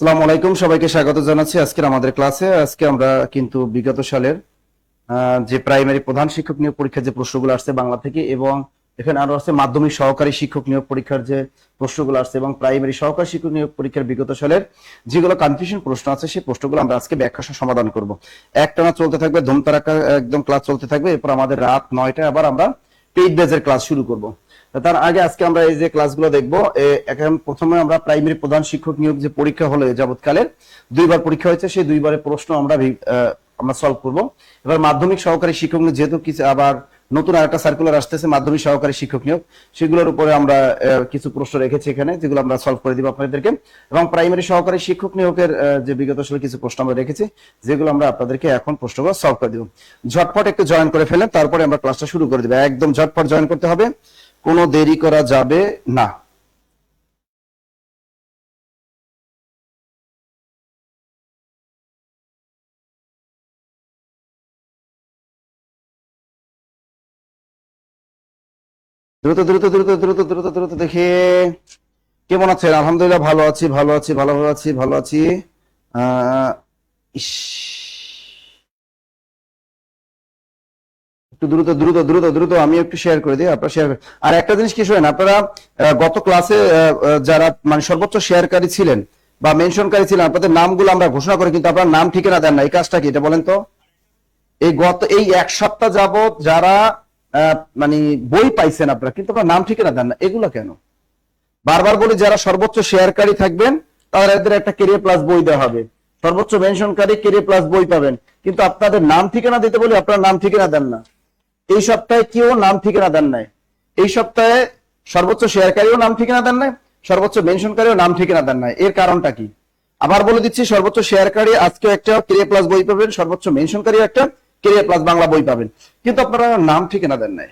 আসসালামু আলাইকুম, সবাইকে স্বাগত জানাচ্ছি আজকের আমাদের ক্লাসে। আজকে আমরা কিন্তু বিগত সালের যে প্রাইমারি প্রধান শিক্ষক নিয়োগ পরীক্ষার যে প্রশ্নগুলো আসছে বাংলা থেকে, এবং এখানে আরো আছে মাধ্যমিক সহকারী শিক্ষক নিয়োগ পরীক্ষার যে প্রশ্নগুলো আসছে, এবং প্রাইমারি সহকারী শিক্ষক নিয়োগ পরীক্ষার বিগত সালের যেগুলো কনফিউশন প্রশ্ন আছে সেই প্রশ্নগুলো আমরা আজকে ব্যাখ্যা সহ সমাধান করব। একটানা চলতে থাকবে, ধুমতারাক্কা একদম ক্লাস চলতে থাকবে। এরপর আমাদের রাত 9টায় আবার আমরা পেইড ব্যাচের ক্লাস শুরু করব। তার আগে আজকে আমরা এই যে ক্লাসগুলো দেখবো, এখন প্রথমে আমরা প্রাইমারি প্রধান শিক্ষক নিয়োগ যে পরীক্ষা হলো যাবৎকালের দুইবার পরীক্ষা হয়েছে, সেই দুইবারের প্রশ্ন আমরা সলভ করব। এবার মাধ্যমিক সহকারী শিক্ষক নিয়োগ যেহেতু কিছু আবার নতুন আরেকটা সার্কুলার আসতেছে মাধ্যমিক সহকারী শিক্ষক নিয়োগ, সেগুলোর উপরে আমরা কিছু প্রশ্ন রেখেছি এখানে, যেগুলো আমরা সলভ করে দিব আপনাদেরকে। এবং প্রাইমারি সহকারী শিক্ষক নিয়োগের যে বিগত সালে কিছু প্রশ্ন আমরা রেখেছি, যেগুলো আমরা আপনাদেরকে এখন প্রশ্নগুলো সলভ করে দিব। ঝটপট একটু জয়েন করে ফেলেন, তারপরে আমরা ক্লাসটা শুরু করে দিব। একদম ঝটপট জয়েন করতে হবে, কোনো দেরি করা যাবে না। দ্রুত দ্রুত দ্রুত দ্রুত দ্রুত দ্রুত দেখি কেমন আছেন। আলহামদুলিল্লাহ ভালো আছি, ভালো আছি, ভালো আছি, ভালো আছি। ইস, একটু দ্রুত দ্রুত দ্রুত দ্রুত আমি একটু শেয়ার করে দিই, আপনারা শেয়ার। আর একটা জিনিস কি শোনেন, আপনারা গত ক্লাসে যারা মানে সর্বোচ্চ শেয়ারকারী ছিলেন বা মেনশনকারী ছিলেন, আপনাদের নামগুলো আমরা ঘোষণা করি, কিন্তু আপনারা নাম ঠিকানা দেন না। এই কাজটা কি, এটা বলেন তো? এই এক সপ্তাহ যাবত যারা মানে বই পাইছেন আপনারা, কিন্তু আপনারা নাম ঠিকানা দেন না, এগুলো কেন? বারবার বলি, যারা সর্বোচ্চ শেয়ারকারী থাকবেন তাদের একটা কেরিয়ার প্লাস বই দেওয়া হবে, সর্বোচ্চ মেনশনকারী কেরিয়ার প্লাস বই পাবেন, কিন্তু আপনাদের নাম ঠিকানা দিতে বলি আপনারা নাম ঠিকানা দেন না। এই সপ্তাহে কেউ নাম ঠিকানা দেন নাই। এই সপ্তাহে সর্বোচ্চ শেয়ারকারীও নাম ঠিকানা দেন নাই, সর্বোচ্চ মেনশনকারীও নাম ঠিকানা দেন নাই। এর কারণটা কি আবার বলে দিচ্ছি। সর্বোচ্চ শেয়ারকারী আজকে একটা কেরিয়ার প্লাস বই পাবেন, সর্বোচ্চ মেনশনকারী একটা কেরিয়ার প্লাস বাংলা বই পাবেন, কিন্তু আপনারা নাম ঠিকানা দেন নাই।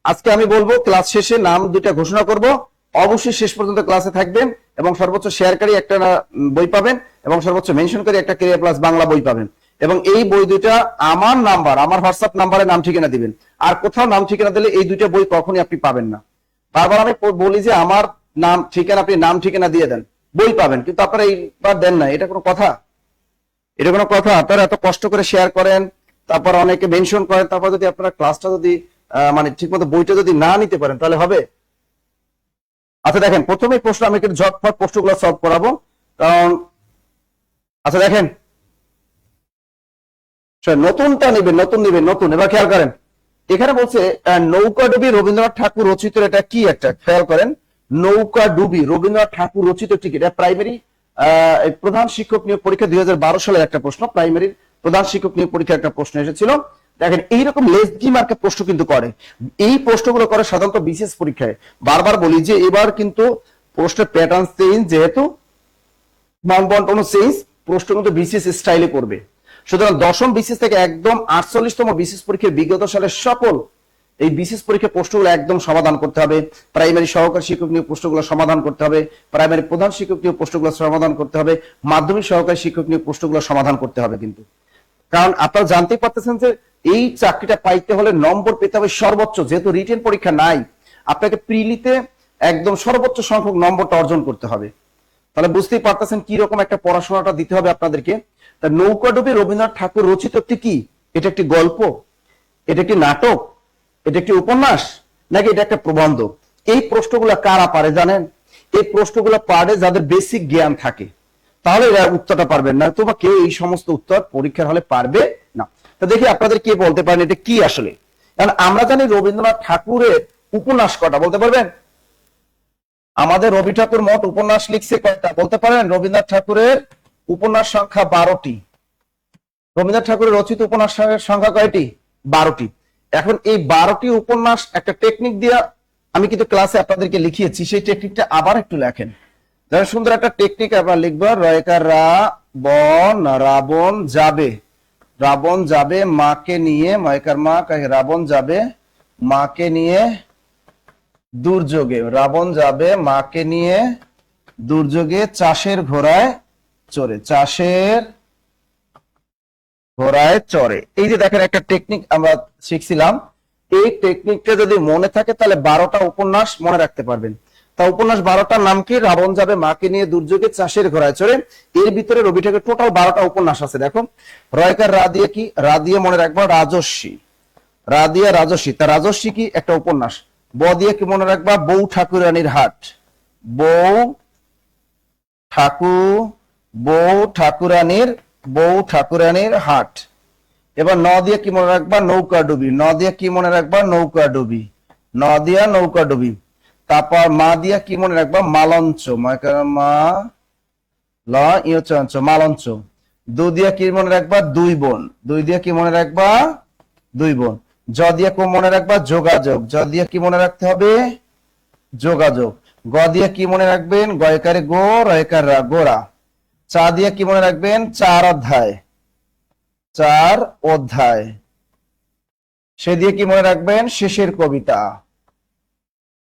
আজকে আমি বলবো ক্লাস শেষে নাম দুইটা ঘোষণা করব, অবশ্যই শেষ পর্যন্ত ক্লাসে থাকবেন, এবং সর্বোচ্চ শেয়ারকারী একটা বই পাবেন এবং সর্বোচ্চ মেনশনকারী একটা কেরিয়ার প্লাস বাংলা বই পাবেন। এবং এই বই দুইটা আমার নাম্বার, আমার হোয়াটসঅ্যাপ নাম্বারে নাম ঠিকানা দিবেন। আর কোথাও নাম ঠিকানা দিলে এই দুইটা বই কখনই আপনি পাবেন না। বারবার আমি বলি যে আমার নাম ঠিকানা, আপনি নাম ঠিকানা দিয়ে দেন, বই পাবেন, কিন্তু আপনারা এইবার দেন না। এটা কোনো কথা? এটা কোনো কথা? আপনারা এত কষ্ট করে শেয়ার করেন, তারপর অনেকে মেনশন করেন, তারপর যদি আপনারা ক্লাসটা যদি মানে ঠিক মতো বইটা যদি না নিতে পারেন তাহলে হবে? আচ্ছা দেখেন, প্রথমে প্রশ্ন আমি একটু ঝটপট প্রশ্নগুলো সলভ করাবো, কারণ আচ্ছা দেখেন, নতুনটা নিবেন, নতুন নিবেন, নতুন। এবার খেয়াল করেন, এখানে বলছে নৌকাডুবি রবীন্দ্রনাথ ঠাকুর রচিত, এটা কি একটা খেয়াল করেন। নৌকাডুবি রবীন্দ্রনাথ ঠাকুর রচিত টিকিট, এটা প্রাইমারি প্রধান শিক্ষক নিয়োগ পরীক্ষা 2012 সালের একটা প্রশ্ন, প্রাইমারি প্রধান শিক্ষক নিয়োগ পরীক্ষার একটা প্রশ্ন এসেছিল। দেখেন, এইরকম লেসগি মার্কের প্রশ্ন কিন্তু করে, এই প্রশ্নগুলো করে সাধারণত বিশেষ পরীক্ষায়। বারবার বলি যে এবার কিন্তু প্রশ্নের প্যাটার্ন চেঞ্জ, যেহেতু মান বন্টন চেঞ্জ, প্রশ্ন কিন্তু বিশেষ স্টাইলে করবে। সুতরাং দশম বিশেষ থেকে একদম 48তম বিশেষ পরীক্ষার বিগত সালের সকল এই বিশেষ পরীক্ষা প্রশ্নগুলো একদম সমাধান করতে হবে। প্রাইমারি সহকারী শিক্ষক নিয়োগ প্রশ্নগুলো সমাধান করতে হবে, প্রাইমারি প্রধান শিক্ষক নিয়োগ প্রশ্নগুলো সমাধান করতে হবে, মাধ্যমিক সহকারী শিক্ষক নিয়োগ প্রশ্নগুলো সমাধান করতে হবে। কিন্তু কারণ আপনারা জানতেই পারতেছেন যে এই চাকরিটা পাইতে হলে নম্বর পেতে হবে সর্বোচ্চ, যেহেতু রিটেন পরীক্ষা নাই, আপনাকে প্রিলিতে একদম সর্বোচ্চ সংখ্যক নম্বরটা অর্জন করতে হবে। তাহলে বুঝতেই পারতেছেন কি রকম একটা পড়াশোনাটা দিতে হবে আপনাদেরকে। তা নৌকাডুবি রবীন্দ্রনাথ ঠাকুর রচিত কি? এটা একটি গল্প, এটা একটি নাটক, এটা একটি উপন্যাস, নাকি এটা একটা প্রবন্ধ? এই প্রশ্নগুলো কারা পারে জানেন? এই প্রশ্নগুলো পারে যাদের বেসিক জ্ঞান থাকে, তাহলে এরা উত্তরটা পারবেন না, তো বা কেউ এই সমস্ত উত্তর পরীক্ষার হলে পারবে না। তো দেখি আপনাদের কে বলতে পারেন এটা কি আসলে। কারণ আমরা জানি রবীন্দ্রনাথ ঠাকুরের উপন্যাস কটা, বলতে পারবেন? আমাদের রবি ঠাকুর মোট উপন্যাস লিখছে কয়টা বলতে পারেন? রবীন্দ্রনাথ ঠাকুরের উপন্যাস সংখ্যা 12টি। রবীন্দ্রনাথ ঠাকুরের রচিত উপন্যাসের সংখ্যা কয়টি? 12টি। এখন এই 12টি উপন্যাস একটা টেকনিক দিয়ে আমি কিন্তু ক্লাসে আপনাদেরকে লিখিয়েছি, সেই টেকনিকটা আবার একটু লেখেন। সুন্দর একটা টেকনিক আপনার লিখবো, রাবণ যাবে, রাবণ যাবে মাকে নিয়ে, ময়কার মা, রাবণ যাবে মাকে নিয়ে দুর্যোগে, রাবণ যাবে মাকে নিয়ে দুর্যোগে চাষের ঘোড়ায় চড়ে, চাষের ঘোড়ায় চড়ে। এই যে দেখেন একটা টেকনিক আমরা শিখছিলাম, এই টেকনিকটা যদি মনে থাকে তাহলে 12টা উপন্যাস মনে রাখতে পারবেন। তা উপন্যাস 12টার নাম কি? রাবণ যাবে মাকে নিয়ে দুর্যোগে চাষের ঘোড়ায় চড়ে। এর ভিতরে রবি ঠাকুর টোটাল 12টা উপন্যাস আছে। দেখো রয়কার রা দিয়ে কি? রা দিয়ে মনে রাখবা রাজস্বী, রা দিয়ে রাজস্বী। তা রাজস্বী কি? একটা উপন্যাস। ব দিয়ে কি মনে রাখবা? বউ ঠাকুরানীর হাট, বউ ঠাকুরানীর হাট। এবার ন দিয়ে কি মনে রাখবা? নৌকা ডুবি, ন দিয়ে কি মনে রাখবা? নৌকা ডুবি, ন দিয়া নৌকা ডুবি। তারপর মা দিয়া কি মনে রাখবা? মালঞ্চ, মা ল ইয়ঞ্চ, মালঞ্চ। দু দিয়া কি মনে রাখবা? দুই বোন, দুই দিয়া কি মনে রাখবা? দুই বোন। জ দিয়া কি মনে রাখবা? যোগাযোগ, জ দিয়া কি মনে রাখতে হবে? যোগাযোগ। গ দিয়া কি মনে রাখবেন? গয়কারে গো, রয়কার রা, গোরা। চা দিয়া কি মনে রাখবেন? চার অধ্যায়, চার অধ্যায়। সে দিয়ে কি মনে রাখবেন? শেষের কবিতা,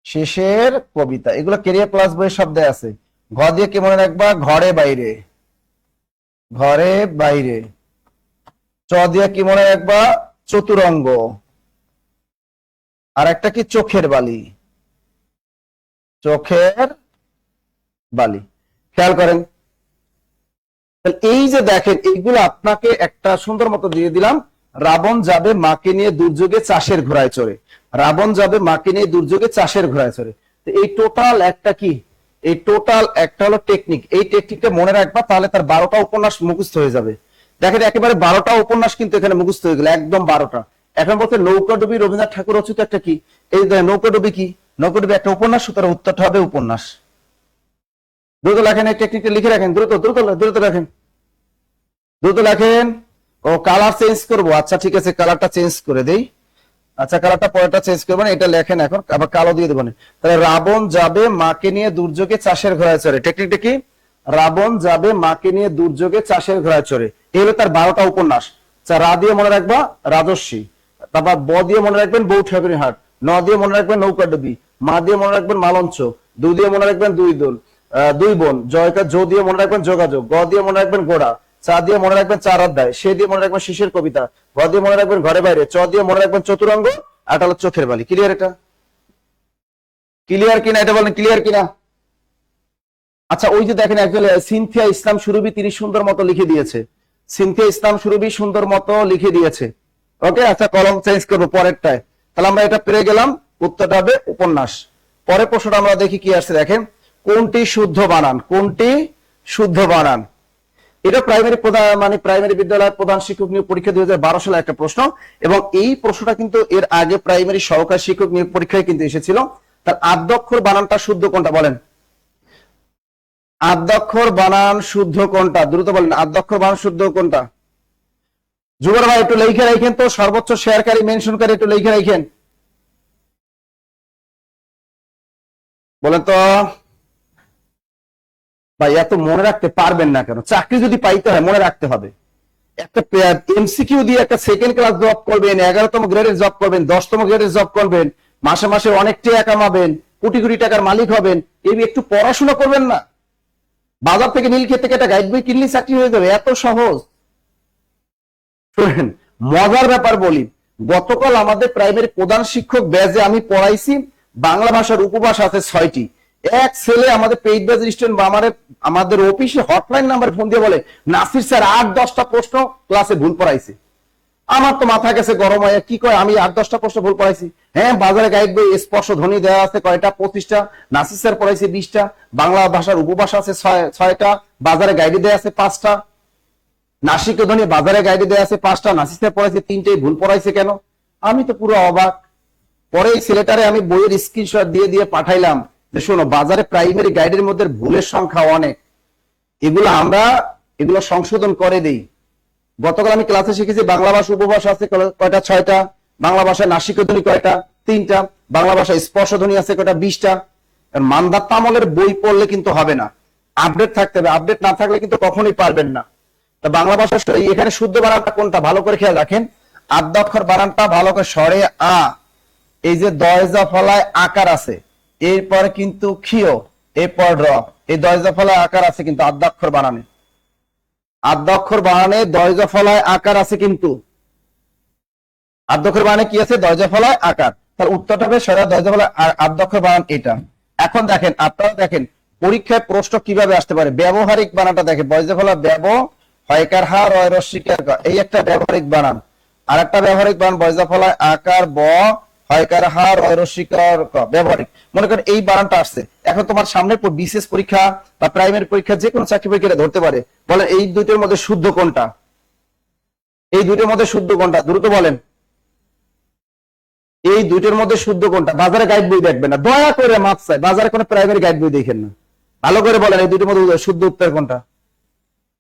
শেষের কবিতা। এগুলো কেরিয়ার প্লাস বইয়ের শব্দে আছে। ঘ দিয়ে কি মনে রাখবা? ঘরে বাইরে, ঘরে বাইরে। চ দিয়ে কি মনে রাখবা? চতুরঙ্গ। আর একটা কি? চোখের বালি, চোখের বালি। খেয়াল করেন, এই যে দেখেন এইগুলো আপনাকে একটা সুন্দর মতো দিয়ে দিলাম। রাবণ যাবে মাকে নিয়ে দুর্যোগে চাষের ঘোড়ায় চড়ে, রাবণ যাবে মাকে নিয়ে দুর্যোগে চাষের ঘোড়ায় চড়ে। তো এই টোটাল একটা কি? এই টোটাল একটা হলো টেকনিক। এই টেকনিকটা মনে রাখবা, তাহলে তার 12টা উপন্যাস মুখস্থ হয়ে যাবে। দেখেন একেবারে 12টা উপন্যাস কিন্তু এখানে মুখস্থ হয়ে গেল, একদম 12টা। এখন বলতে নৌকাডুবি রবীন্দ্রনাথ ঠাকুর রচিত একটা কি? এই নৌকাডুবি কি? নৌকাডুবি একটা উপন্যাস, সুতরাং উত্তরটা হবে উপন্যাস। দ্রুত লেখেন, এই টেকনিকটা লিখে রাখেন, দ্রুত দ্রুত দ্রুত লেখেন, দ্রুত লেখেন। ও কালার চেঞ্জ করবো, আচ্ছা ঠিক আছে, কালারটা চেঞ্জ করে দেই। আচ্ছা কালারটা পরেরটা চেঞ্জ করবেন, এটা লেখেন এখন, আবার কালো দিয়ে দেবেন। তাহলে রাবণ যাবে মাকে নিয়ে দুর্যোগে চাষের ঘোড়ায় চড়ে। টেকনিকটা কি? রাবণ যাবে মাকে নিয়ে দুর্যোগে চাষের ঘোড়ায় চড়ে। এই হলো তার 12টা উপন্যাস। আচ্ছা রা দিয়ে মনে রাখবা রাজস্বী, তারপর ব দিয়ে মনে রাখবেন বউ ঠাকুরের হাট, ন দিয়ে মনে রাখবেন নৌকাডুবি, মা দিয়ে মনে রাখবেন মালঞ্চ, দু দিয়ে মনে রাখবেন দুই বোন, জয়কার জো দিয়ে মনে রাখবেন যোগাযোগ, গ দিয়ে মনে রাখবেন গোড়া, চা দিয়ে মনে রাখবেন চার অধ্যায়, সে দিয়ে মনে রাখবেন শেষের কবিতা, ঘ দিয়ে মনে রাখবেন ঘরে বাইরে, চ দিয়ে মনে রাখবেন চতুরঙ্গ, আর হলো চোখের বালি। ক্লিয়ার? এটা ক্লিয়ার কিনা? এটা বলেন ক্লিয়ার কিনা? আচ্ছা ওই যে দেখেন একজন সিনথিয়া ইসলাম সুরভি, তিনি সুন্দর মতো লিখে দিয়েছে। সিনথিয়া ইসলাম সুরভি সুন্দর মতো লিখে দিয়েছে। ওকে, আচ্ছা কলম চেঞ্জ করবো পরেরটায়। তাহলে আমরা এটা পেরে গেলাম, উত্তরটা হবে উপন্যাস। পরের প্রশ্নটা আমরা দেখি কি আসছে। দেখেন কোনটি শুদ্ধ বানান? কোনটি শুদ্ধ বানান? এটা প্রাইমারি প্রাইমারি বিদ্যালয়ের প্রধান শিক্ষক নিয়োগ পরীক্ষা 2012 সালে একটা প্রশ্ন, এবং এই প্রশ্নটা কিন্তু এর আগে প্রাইমারি সহকারী শিক্ষক নিয়োগ পরীক্ষায় কিন্তু এসেছিল। তার আদ্যক্ষর বানানটা শুদ্ধ কোনটা বলেন? আদ্যক্ষর বানান শুদ্ধ কোনটা? দ্রুত বলেন, আদ্যক্ষর বানান শুদ্ধ কোনটা? জুবার ভাই একটু লিখে রাখেন তো, সর্বোচ্চ শেয়ারকারী মেনশনকারী একটু লিখে রাখেন, বলেন তো ভাই। এত মনে রাখতে পারবেন না কেন? চাকরি যদি পাইতে হয় মনে রাখতে হবে। একটা এমসিকিউ দিয়ে একটা সেকেন্ড ক্লাস জব করবেন, 11তম গ্রেডের জব করবেন, 10তম গ্রেডের জব করবেন, মাসে মাসে অনেক টাকা কামাবেন, কোটি কোটি টাকার মালিক হবেন, এই একটু পড়াশোনা করবেন না? বাজার থেকে নীল ক্ষেত থেকে একটা গাইড বই কিনলে চাকরি হয়ে যাবে, এত সহজ? শুনেন মজার ব্যাপার বলি, গতকাল আমাদের প্রাইমারি প্রধান শিক্ষক ব্যাজে আমি পড়াইছি, বাংলা ভাষার উপভাষা আছে 6টি। এক ছেলে আমাদের পেইড ব্যাচ স্টুডেন্ট আমাদের অফিসে হটলাইন নাম্বার ফোন দিয়ে বলে, নাসির স্যার 8-10টা প্রশ্ন ক্লাসে ভুল পড়াইছে। আমার তো মাথা গেছে গরম হয়ে, কি কয় আমি 8-10টা প্রশ্ন ভুল পড়াইছি? হ্যাঁ, বাজারে গাইড বই স্পর্শ ধ্বনি দেওয়া আছে কয়টা? 25টা। নাসির স্যার পড়াইছে 20টা। বাংলা ভাষার উপভাষা আছে 6টা, বাজারে গাইডে দেওয়া আছে 5টা। নাসিক ধ্বনি বাজারে গাইডে দেওয়া আছে 5টা, নাসির স্যার পড়াইছে 3টেই, ভুল পড়াইছে কেন? আমি তো পুরো অবাক। পরে এই ছেলেটারে আমি বইয়ের স্ক্রিনশট দিয়ে দিয়ে পাঠাইলাম যে শোনো, বাজারে প্রাইমারি গাইডের মধ্যে ভুলের সংখ্যা অনেক, এগুলো সংশোধন করে দেই। গতকাল আমি ক্লাসে শিখেছি বাংলা ভাষা উপভাষা আছে কয়টা? 6টা। বাংলা ভাষায় নাসিক ধ্বনি কয়টা? 3টা। বাংলা ভাষায় স্পর্শ ধ্বনি আছে কয়টা? 20টা। মান্দার তামলের বই পড়লে কিন্তু হবে না, আপডেট থাকতে হবে, আপডেট না থাকলে কিন্তু কখনোই পারবেন না। তা বাংলা ভাষা এখানে শুদ্ধ বানানটা কোনটা ভালো করে খেয়াল রাখেন। আদ্যক্ষর বানানটা ভালো করে, স্বরে আ, এই যে দয়জা ফলায় আকার আছে, এরপর কিন্তু ক্ষিয়, এরপর র, এই দয়জা ফলায় আকার আছে কিন্তু আদ্যাক্ষর বানানে, আদ্যাক্ষর বানানে দয়জা ফলায় আকার আছে, কিন্তু আদ্যাক্ষর বানানে কি আছে? দয়জা ফলায় আকার। তাহলে উত্তরটা হবে স্বরে দয়জা ফলায় আদ্যাক্ষর বানান এটা। এখন দেখেন, আপনারা দেখেন পরীক্ষায় প্রশ্ন কিভাবে আসতে পারে। ব্যবহারিক বানানটা দেখেন, বয়জে ফলা ব্যব হয়কার হা রয় রস্বীকার ক, এই একটা ব্যবহারিক বানান। আর একটা ব্যবহারিক বানান বয়জা ফলা আকার ব হয়কার হা রয় রস্বীকার ক, ব্যবহারিক। মনে করেন এই বানানটা আসছে, এখন তোমার সামনে বিশেষ পরীক্ষা বা প্রাইমারি পরীক্ষা যে কোনো চাকরি পরীক্ষা ধরতে পারে। বলেন এই দুইটার মধ্যে শুদ্ধ কোনটা? এই দুইটার মধ্যে শুদ্ধ কোনটা? দ্রুত বলেন, এই দুইটার মধ্যে শুদ্ধ কোনটা? বাজারে গাইড বই দেখবেন না, দয়া করে মাপ চাই, বাজারে কোনো প্রাইমারি গাইড বই দেখেন না। ভালো করে বলেন এই দুইটার মধ্যে শুদ্ধ উত্তর কোনটা?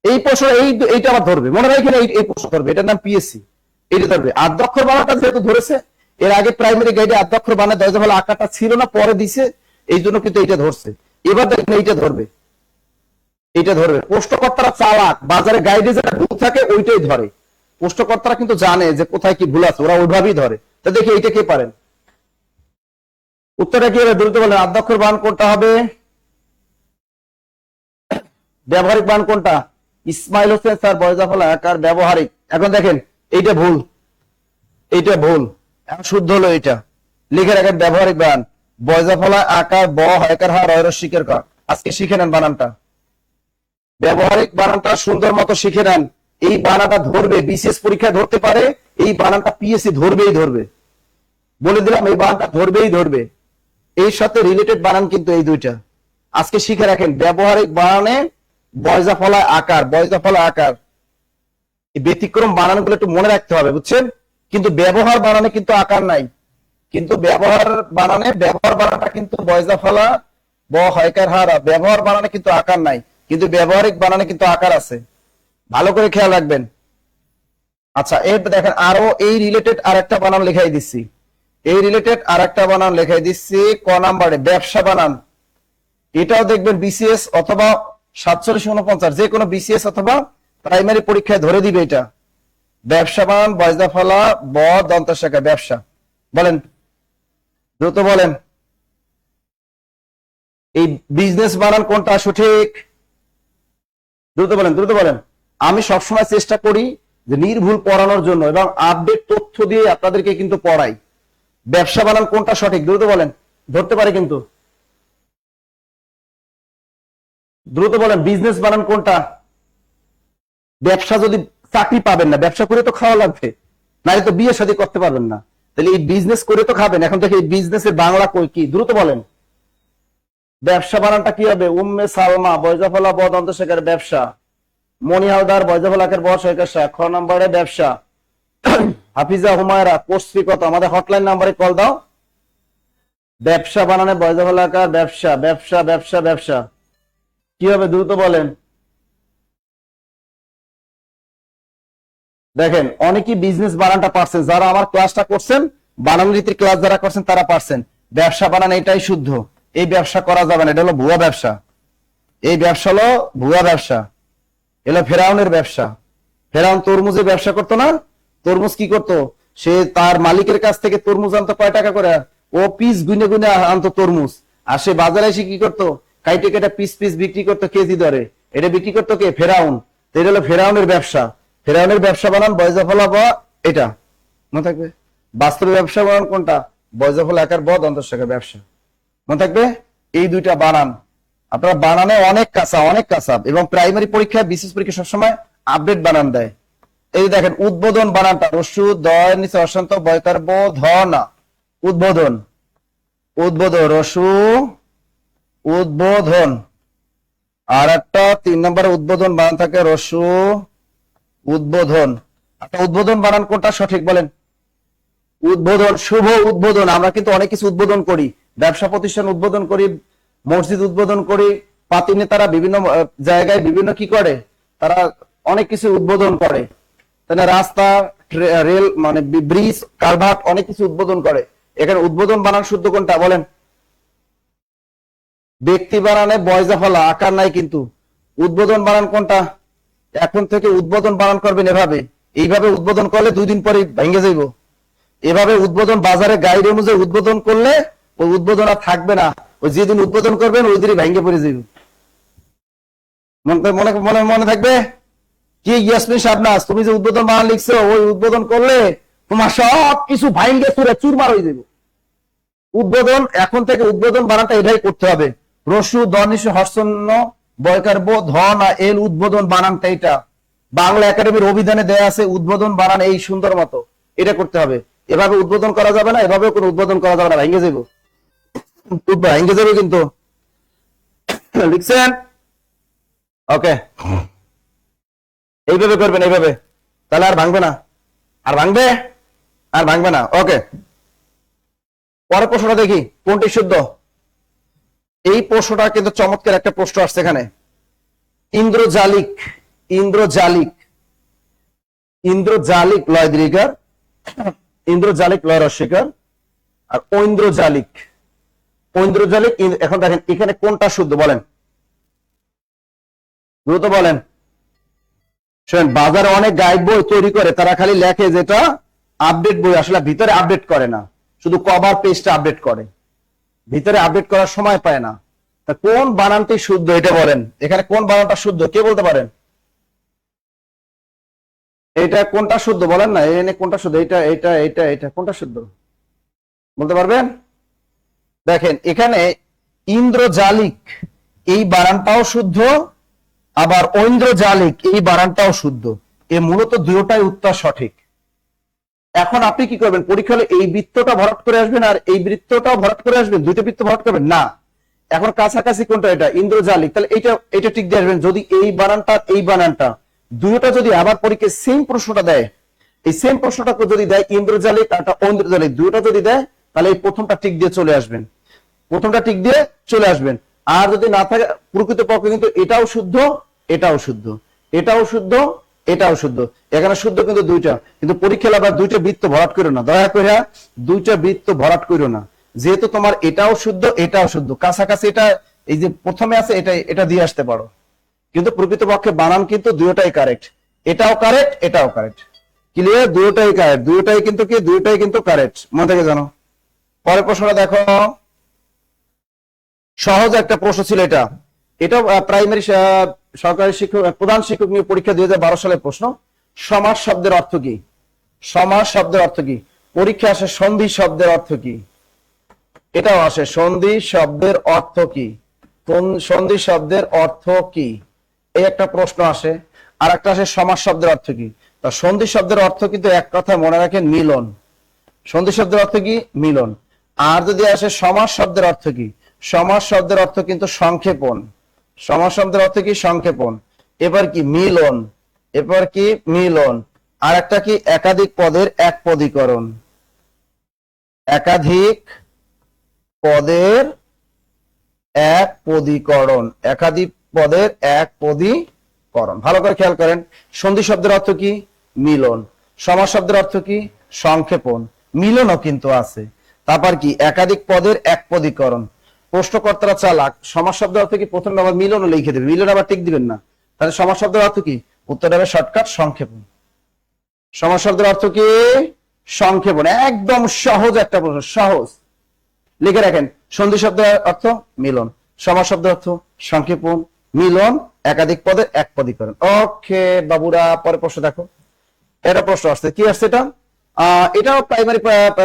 এই প্রশ্ন এইটা আবার ধরবে, মনে রাখেন এই প্রশ্ন ধরবে, এটার নাম পিএসসি, এইটা ধরবে। আদ্যক্ষর বানানটা যেহেতু ধরেছে, এর আগে প্রাইমারি গাইডে আদ্যক্ষর বানান দরজা ফলা আকারটা ছিল না, পরে দিছে, এই জন্য কিন্তু এইটা ধরছে। এবার দেখেন এইটা ধরবে, এইটা ধরবে। প্রশ্নকর্তারা চালাক, বাজারে গাইডে যেটা ভুল থাকে ওইটাই ধরে। প্রশ্নকর্তারা কিন্তু জানে যে কোথায় কি ভুল আছে, ওরা ওইভাবেই ধরে। তো দেখি এইটা কে পারেন? উত্তরটা কি হবে? দ্রুত বলেন, আদ্যক্ষর বানান কোনটা হবে? ব্যবহারিক বানান কোনটা? ইসমাইল হোসেন স্যার বয়জা ফলা আকার ব্যবহারিক। এখন দেখেন এইটা ভুল, এইটা ভুল, এখন শুদ্ধ হলো এইটা। লিখে রাখেন ব্যবহারিক বানান বয়জা ফলা আকার ব হয়কার হা রয় রস্বীকার ক। আজকে শিখে নেন বানানটা, ব্যবহারিক বানানটা সুন্দর মতো শিখে নেন। এই বানানটা ধরবে, বিশেষ পরীক্ষায় ধরতে পারে, এই বানানটা পিএসসি ধরবেই ধরবে, বলে দিলাম, এই বানানটা ধরবেই ধরবে। এর সাথে রিলেটেড বানান কিন্তু এই দুইটা, আজকে শিখে রাখেন। ব্যবহারিক বানানে বয়জা ফলা আকার, বয়জা ফলা আকার, এই ব্যতিক্রম বানানগুলো একটু মনে রাখতে হবে, বুঝছেন? কিন্তু ব্যবহার বানানে কিন্তু আকার নাই, কিন্তু ব্যবহার বানানে, ব্যবহার বানানটা কিন্তু বয়জা ফলা ব হয়কার হারা, ব্যবহার বানানে কিন্তু আকার নাই, কিন্তু ব্যবহারিক বানানে কিন্তু আকার আছে। ভালো করে খেয়াল রাখবেন। আচ্ছা, এর দেখেন আরো এই রিলেটেড আরেকটা বানান লেখাই দিচ্ছি, এই রিলেটেড আরেকটা বানান লেখাই দিচ্ছি ক নাম্বারে, ব্যবসা বানান। এটাও দেখবেন বিসিএস অথবা 4749 যে কোনো বিসিএস অথবা প্রাইমারি পরীক্ষায় ধরে দিবে এটা। ব্যবসা বানান বয়জা ফলা ব দন্ত শাখা, ব্যবসা। বলেন, দ্রুত বলেন, এই বিজনেস বানান কোনটা সঠিক? দ্রুত বলেন, দ্রুত বলেন। আমি সবসময় চেষ্টা করি যে নির্ভুল পড়ানোর জন্য এবং আপডেট তথ্য দিয়ে আপনাদেরকে কিন্তু পড়াই। ব্যবসা বানান কোনটা সঠিক? দ্রুত বলেন, ধরতে পারে কিন্তু। দ্রুত বলেন, বিজনেস বানান কোনটা? ব্যবসা যদি চাকরি পাবেন না, ব্যবসা করে তো খাওয়া লাগবে, নাহলে তো বিয়ে শাদী করতে পারবেন না, তাহলে এই বিজনেস করে তো খাবেন। এখন থেকে এই বিজনেসের বাংলা কই কি? দ্রুত বলেন, ব্যবসা বানানটা কি হবে? উম্মে সালমা বয়জা ফলা ব দন্ত শেখার, ব্যবসা। মনি হালদার বয়জা ফলাকের ব শেখার, খ নম্বরে ব্যবসা। হাফিজা হুমায়রা পোস্টফি কত? আমাদের হটলাইন নাম্বারে কল দাও। ব্যবসা বানানে বয়জা ফলাকার, ব্যবসা, ব্যবসা, ব্যবসা, ব্যবসা। কি হবে? দ্রুত বলেন। দেখেন অনেকেই বিজনেস বানানটা পারছেন, যারা আমার ক্লাসটা করছেন, বানান রীতির ক্লাস যারা করছেন তারা পারছেন। ব্যবসা বানান এটাই শুদ্ধ, এই ব্যবসা করা যাবে না, এটা হলো ভুয়া ব্যবসা। এই ব্যবসা হলো ভুয়া ব্যবসা, এলো ফেরাউনের ব্যবসা। ফেরাউন তরমুজের ব্যবসা করতো না? তরমুজ কি করতো? সে তার মালিকের কাছ থেকে তরমুজ আনতো কয় টাকা করে? ও পিস গুনে গুনে আনতো তরমুজ, আর সে বাজারে এসে কি করতো? কাইটে কেটে পিস পিস বিক্রি করতো কেজি দরে। এটা বিক্রি করতো কে? ফেরাউন। এটা হলো ফেরাউনের ব্যবসা। ফেরাউনের ব্যবসা বানান বয়জা ফলা ব, এটা মনে থাকবে। বাস্তবে ব্যবসা বানান কোনটা? বয়জা ফলা একার ব দন্ত শাখা, ব্যবসা। মনে থাকবে এই দুইটা বানান। আপনারা বানানে অনেক কাঁচা, অনেক কাঁচা, এবং প্রাইমারি পরীক্ষায় বিশেষ পরীক্ষা সবসময় আপডেট বানান দেয়। এই দেখেন উদ্বোধন বানানটা রস্যু দয় নিচে অশান্ত বয়কার ব ধ না, উদ্বোধন, উদ্বোধন রস্যু উদ্বোধন। আর একটা 3 নম্বরে উদ্বোধন বানান থাকে রস্যু উদ্বোধন। একটা উদ্বোধন বানান কোনটা সঠিক বলেন? উদ্বোধন, শুভ উদ্বোধন। আমরা কিন্তু অনেক কিছু উদ্বোধন করি, ব্যবসা প্রতিষ্ঠান উদ্বোধন করি, মসজিদ উদ্বোধন করি, পাতি নেতারা বিভিন্ন জায়গায় বিভিন্ন কি করে, তারা অনেক কিছু উদ্বোধন করে, তাই না? রাস্তা, রেল, মানে ব্রিজ, কালভার্ট, অনেক কিছু উদ্বোধন করে। এখানে উদ্বোধন বানান শুদ্ধ কোনটা বলেন? ব্যক্তি বানানে বয়জা ফলা আকার নাই, কিন্তু উদ্বোধন বানান কোনটা? এখন থেকে উদ্বোধন বানান করবেন এভাবে, এইভাবে উদ্বোধন করলে 2 দিন পরে ভেঙে যাইব। এভাবে উদ্বোধন বাজারে গাইড অনুযায়ী উদ্বোধন করলে ওই উদ্বোধন আর থাকবে না, ওই যেদিন উদ্বোধন করবেন ওই দিনই ভেঙে পড়ে যাইব। মনে মনে মনে থাকবে কি ইয়াসমিন শাবনাজ, তুমি যে উদ্বোধন বানান লিখছো, ওই উদ্বোধন করলে তোমার সব কিছু ভাইঙ্গে চুরে চুরমার হয়ে যাবে। উদ্বোধন, এখন থেকে উদ্বোধন বানানটা এটাই করতে হবে। রসু দনিশু হর্ষণ্য বয়কার বো ধন এল, উদ্বোধন বানানটা এটা বাংলা একাডেমির অভিধানে দেয়া আছে, উদ্বোধন বানান এই সুন্দর মতো এটা করতে হবে। এভাবে উদ্বোধন করা যাবে না, এভাবে কোনো উদ্বোধন করা যাবে না, ভেঙে যাবো, ভেঙে যাবে কিন্তু। লিখছেন? ওকে, এইভাবে করবেন, এইভাবে, তাহলে আর ভাঙবে না, আর ভাঙবে, আর ভাঙবে না। ওকে, পরের প্রশ্নটা দেখি কোনটি শুদ্ধ। এই প্রশ্নটা কিন্তু চমৎকার একটা প্রশ্ন আসছে এখানে। ইন্দ্রজালিক, ইন্দ্রজালিক, ইন্দ্রজালিক লয় দীর্ঘার, ইন্দ্রজালিক লয় রস্বীকার, আর ঐন্দ্রজালিক, ঐন্দ্রজালিক। এখন দেখেন এখানে কোনটা শুদ্ধ বলেন, দ্রুত বলেন। শোনেন, বাজারে অনেক গাইড বই তৈরি করে, তারা খালি লেখে যেটা আপডেট বই, আসলে ভিতরে আপডেট করে না, শুধু কভার পেজটা আপডেট করে, ভিতরে আপডেট করার সময় পায় না। তা কোন বানানটি শুদ্ধ এটা বলেন, এখানে কোন বানানটা শুদ্ধ কে বলতে পারেন? এটা কোনটা শুদ্ধ বলেন না, এখানে কোনটা শুদ্ধ, এটা এটা এটা এটা কোনটা শুদ্ধ বলতে পারবেন? দেখেন এখানে ইন্দ্রজালিক এই বানানটাও শুদ্ধ, আবার ঐন্দ্রজালিক এই বানানটাও শুদ্ধ। এ মূলত দুটোটাই উত্তর সঠিক। এখন আপনি কি করবেন, পরীক্ষা হলে এই বৃত্তটা ভরাট করে আসবেন আর এই বৃত্তটাও ভরাট করে আসবেন, দুইটা বৃত্ত ভরাট করবেন না। এখন কাছাকাছি কোনটা, এটা ইন্দ্রজালিক, তাহলে এটা এটা ঠিক দিয়ে আসবেন। যদি এই বানানটা এই বানানটা দুইটা যদি আবার পরীক্ষায় সেম প্রশ্নটা দেয়, এই সেম প্রশ্নটা যদি দেয় ইন্দ্রজালিক আর ঐন্দ্রজালিক দুইটা যদি দেয়, তাহলে এই প্রথমটা ঠিক দিয়ে চলে আসবেন, প্রথমটা ঠিক দিয়ে চলে আসবেন। আর যদি না থাকে, প্রকৃতপক্ষে কিন্তু এটাও শুদ্ধ, এটাও শুদ্ধ, এটাও শুদ্ধ, এটাও শুদ্ধ। এখানে শুদ্ধ কিন্তু দুইটা, কিন্তু পরীক্ষা আবার দুইটা বৃত্ত ভরাট করো না, দয়া করে দুইটা বৃত্ত ভরাট করো না। যেহেতু তোমার এটাও শুদ্ধ এটাও শুদ্ধ, কাছাকাছি এটা এই যে প্রথমে আছে এটা এটা দিয়ে আসতে পারো, কিন্তু প্রকৃতপক্ষে বানান কিন্তু দুইটাই কারেক্ট, এটাও কারেক্ট এটাও কারেক্ট। ক্লিয়ার? দুইটাই কারেক্ট, দুইটাই কিন্তু কি, দুইটাই কিন্তু কারেক্ট, মনে থেকে জানো। পরের প্রশ্নটা দেখো, সহজ একটা প্রশ্ন ছিল এটা, এটা প্রাইমারি সরকারি শিক্ষক প্রধান শিক্ষক নিয়ে পরীক্ষা 2012 সালের প্রশ্ন। সমাস শব্দের অর্থ কি? সমাস শব্দের অর্থ কি? পরীক্ষা আসে সন্ধি শব্দের অর্থ কি, এটাও আসে সন্ধি শব্দের অর্থ কি, সন্ধি শব্দের অর্থ কি, এই একটা প্রশ্ন আসে। আর একটা আসে সমাস শব্দের অর্থ কি। তা সন্ধি শব্দের অর্থ কিন্তু এক কথা মনে রাখেন, মিলন। সন্ধি শব্দের অর্থ কি? মিলন। আর যদি আসে সমাস শব্দের অর্থ কি, সমাস শব্দের অর্থ কিন্তু সংক্ষেপণ। সমাস শব্দের অর্থ কি? সংক্ষেপণ। এবার কি? মিলন। এবার কি? মিলন। আর একটা কি? একাধিক পদের এক পদীকরণ। একাধিক পদের এক পদীকরণ, একাধিক পদের এক পদীকরণ। ভালো করে খেয়াল করেন, সন্ধি শব্দের অর্থ কি? মিলন। সমাস শব্দের অর্থ কি? সংক্ষেপণ। মিলনও কিন্তু আছে। তারপর কি? একাধিক পদের এক পদীকরণ। প্রশ্নকর্তারা চালাক, সমাস শব্দের অর্থ কি? প্রথমে আবার মিলনও লিখে দেবে, মিলন আবার ঠিক দিবেন না, তাহলে সমাস শব্দের অর্থ কি? উত্তর হবে শর্টকাট, সংক্ষেপণ। সমাস শব্দের অর্থ কি? সংক্ষেপণ। একদম সহজ একটা প্রশ্ন, সহজ, লিখে রাখেন। সন্ধি শব্দের অর্থ মিলন, সমাস শব্দের অর্থ সংক্ষেপণ, মিলন, একাধিক পদের এক পদীকরণ। ওকে বাবুরা, পরে প্রশ্ন দেখো। এটা প্রশ্ন আসছে, কি আসছে এটা? এটাও প্রাইমারি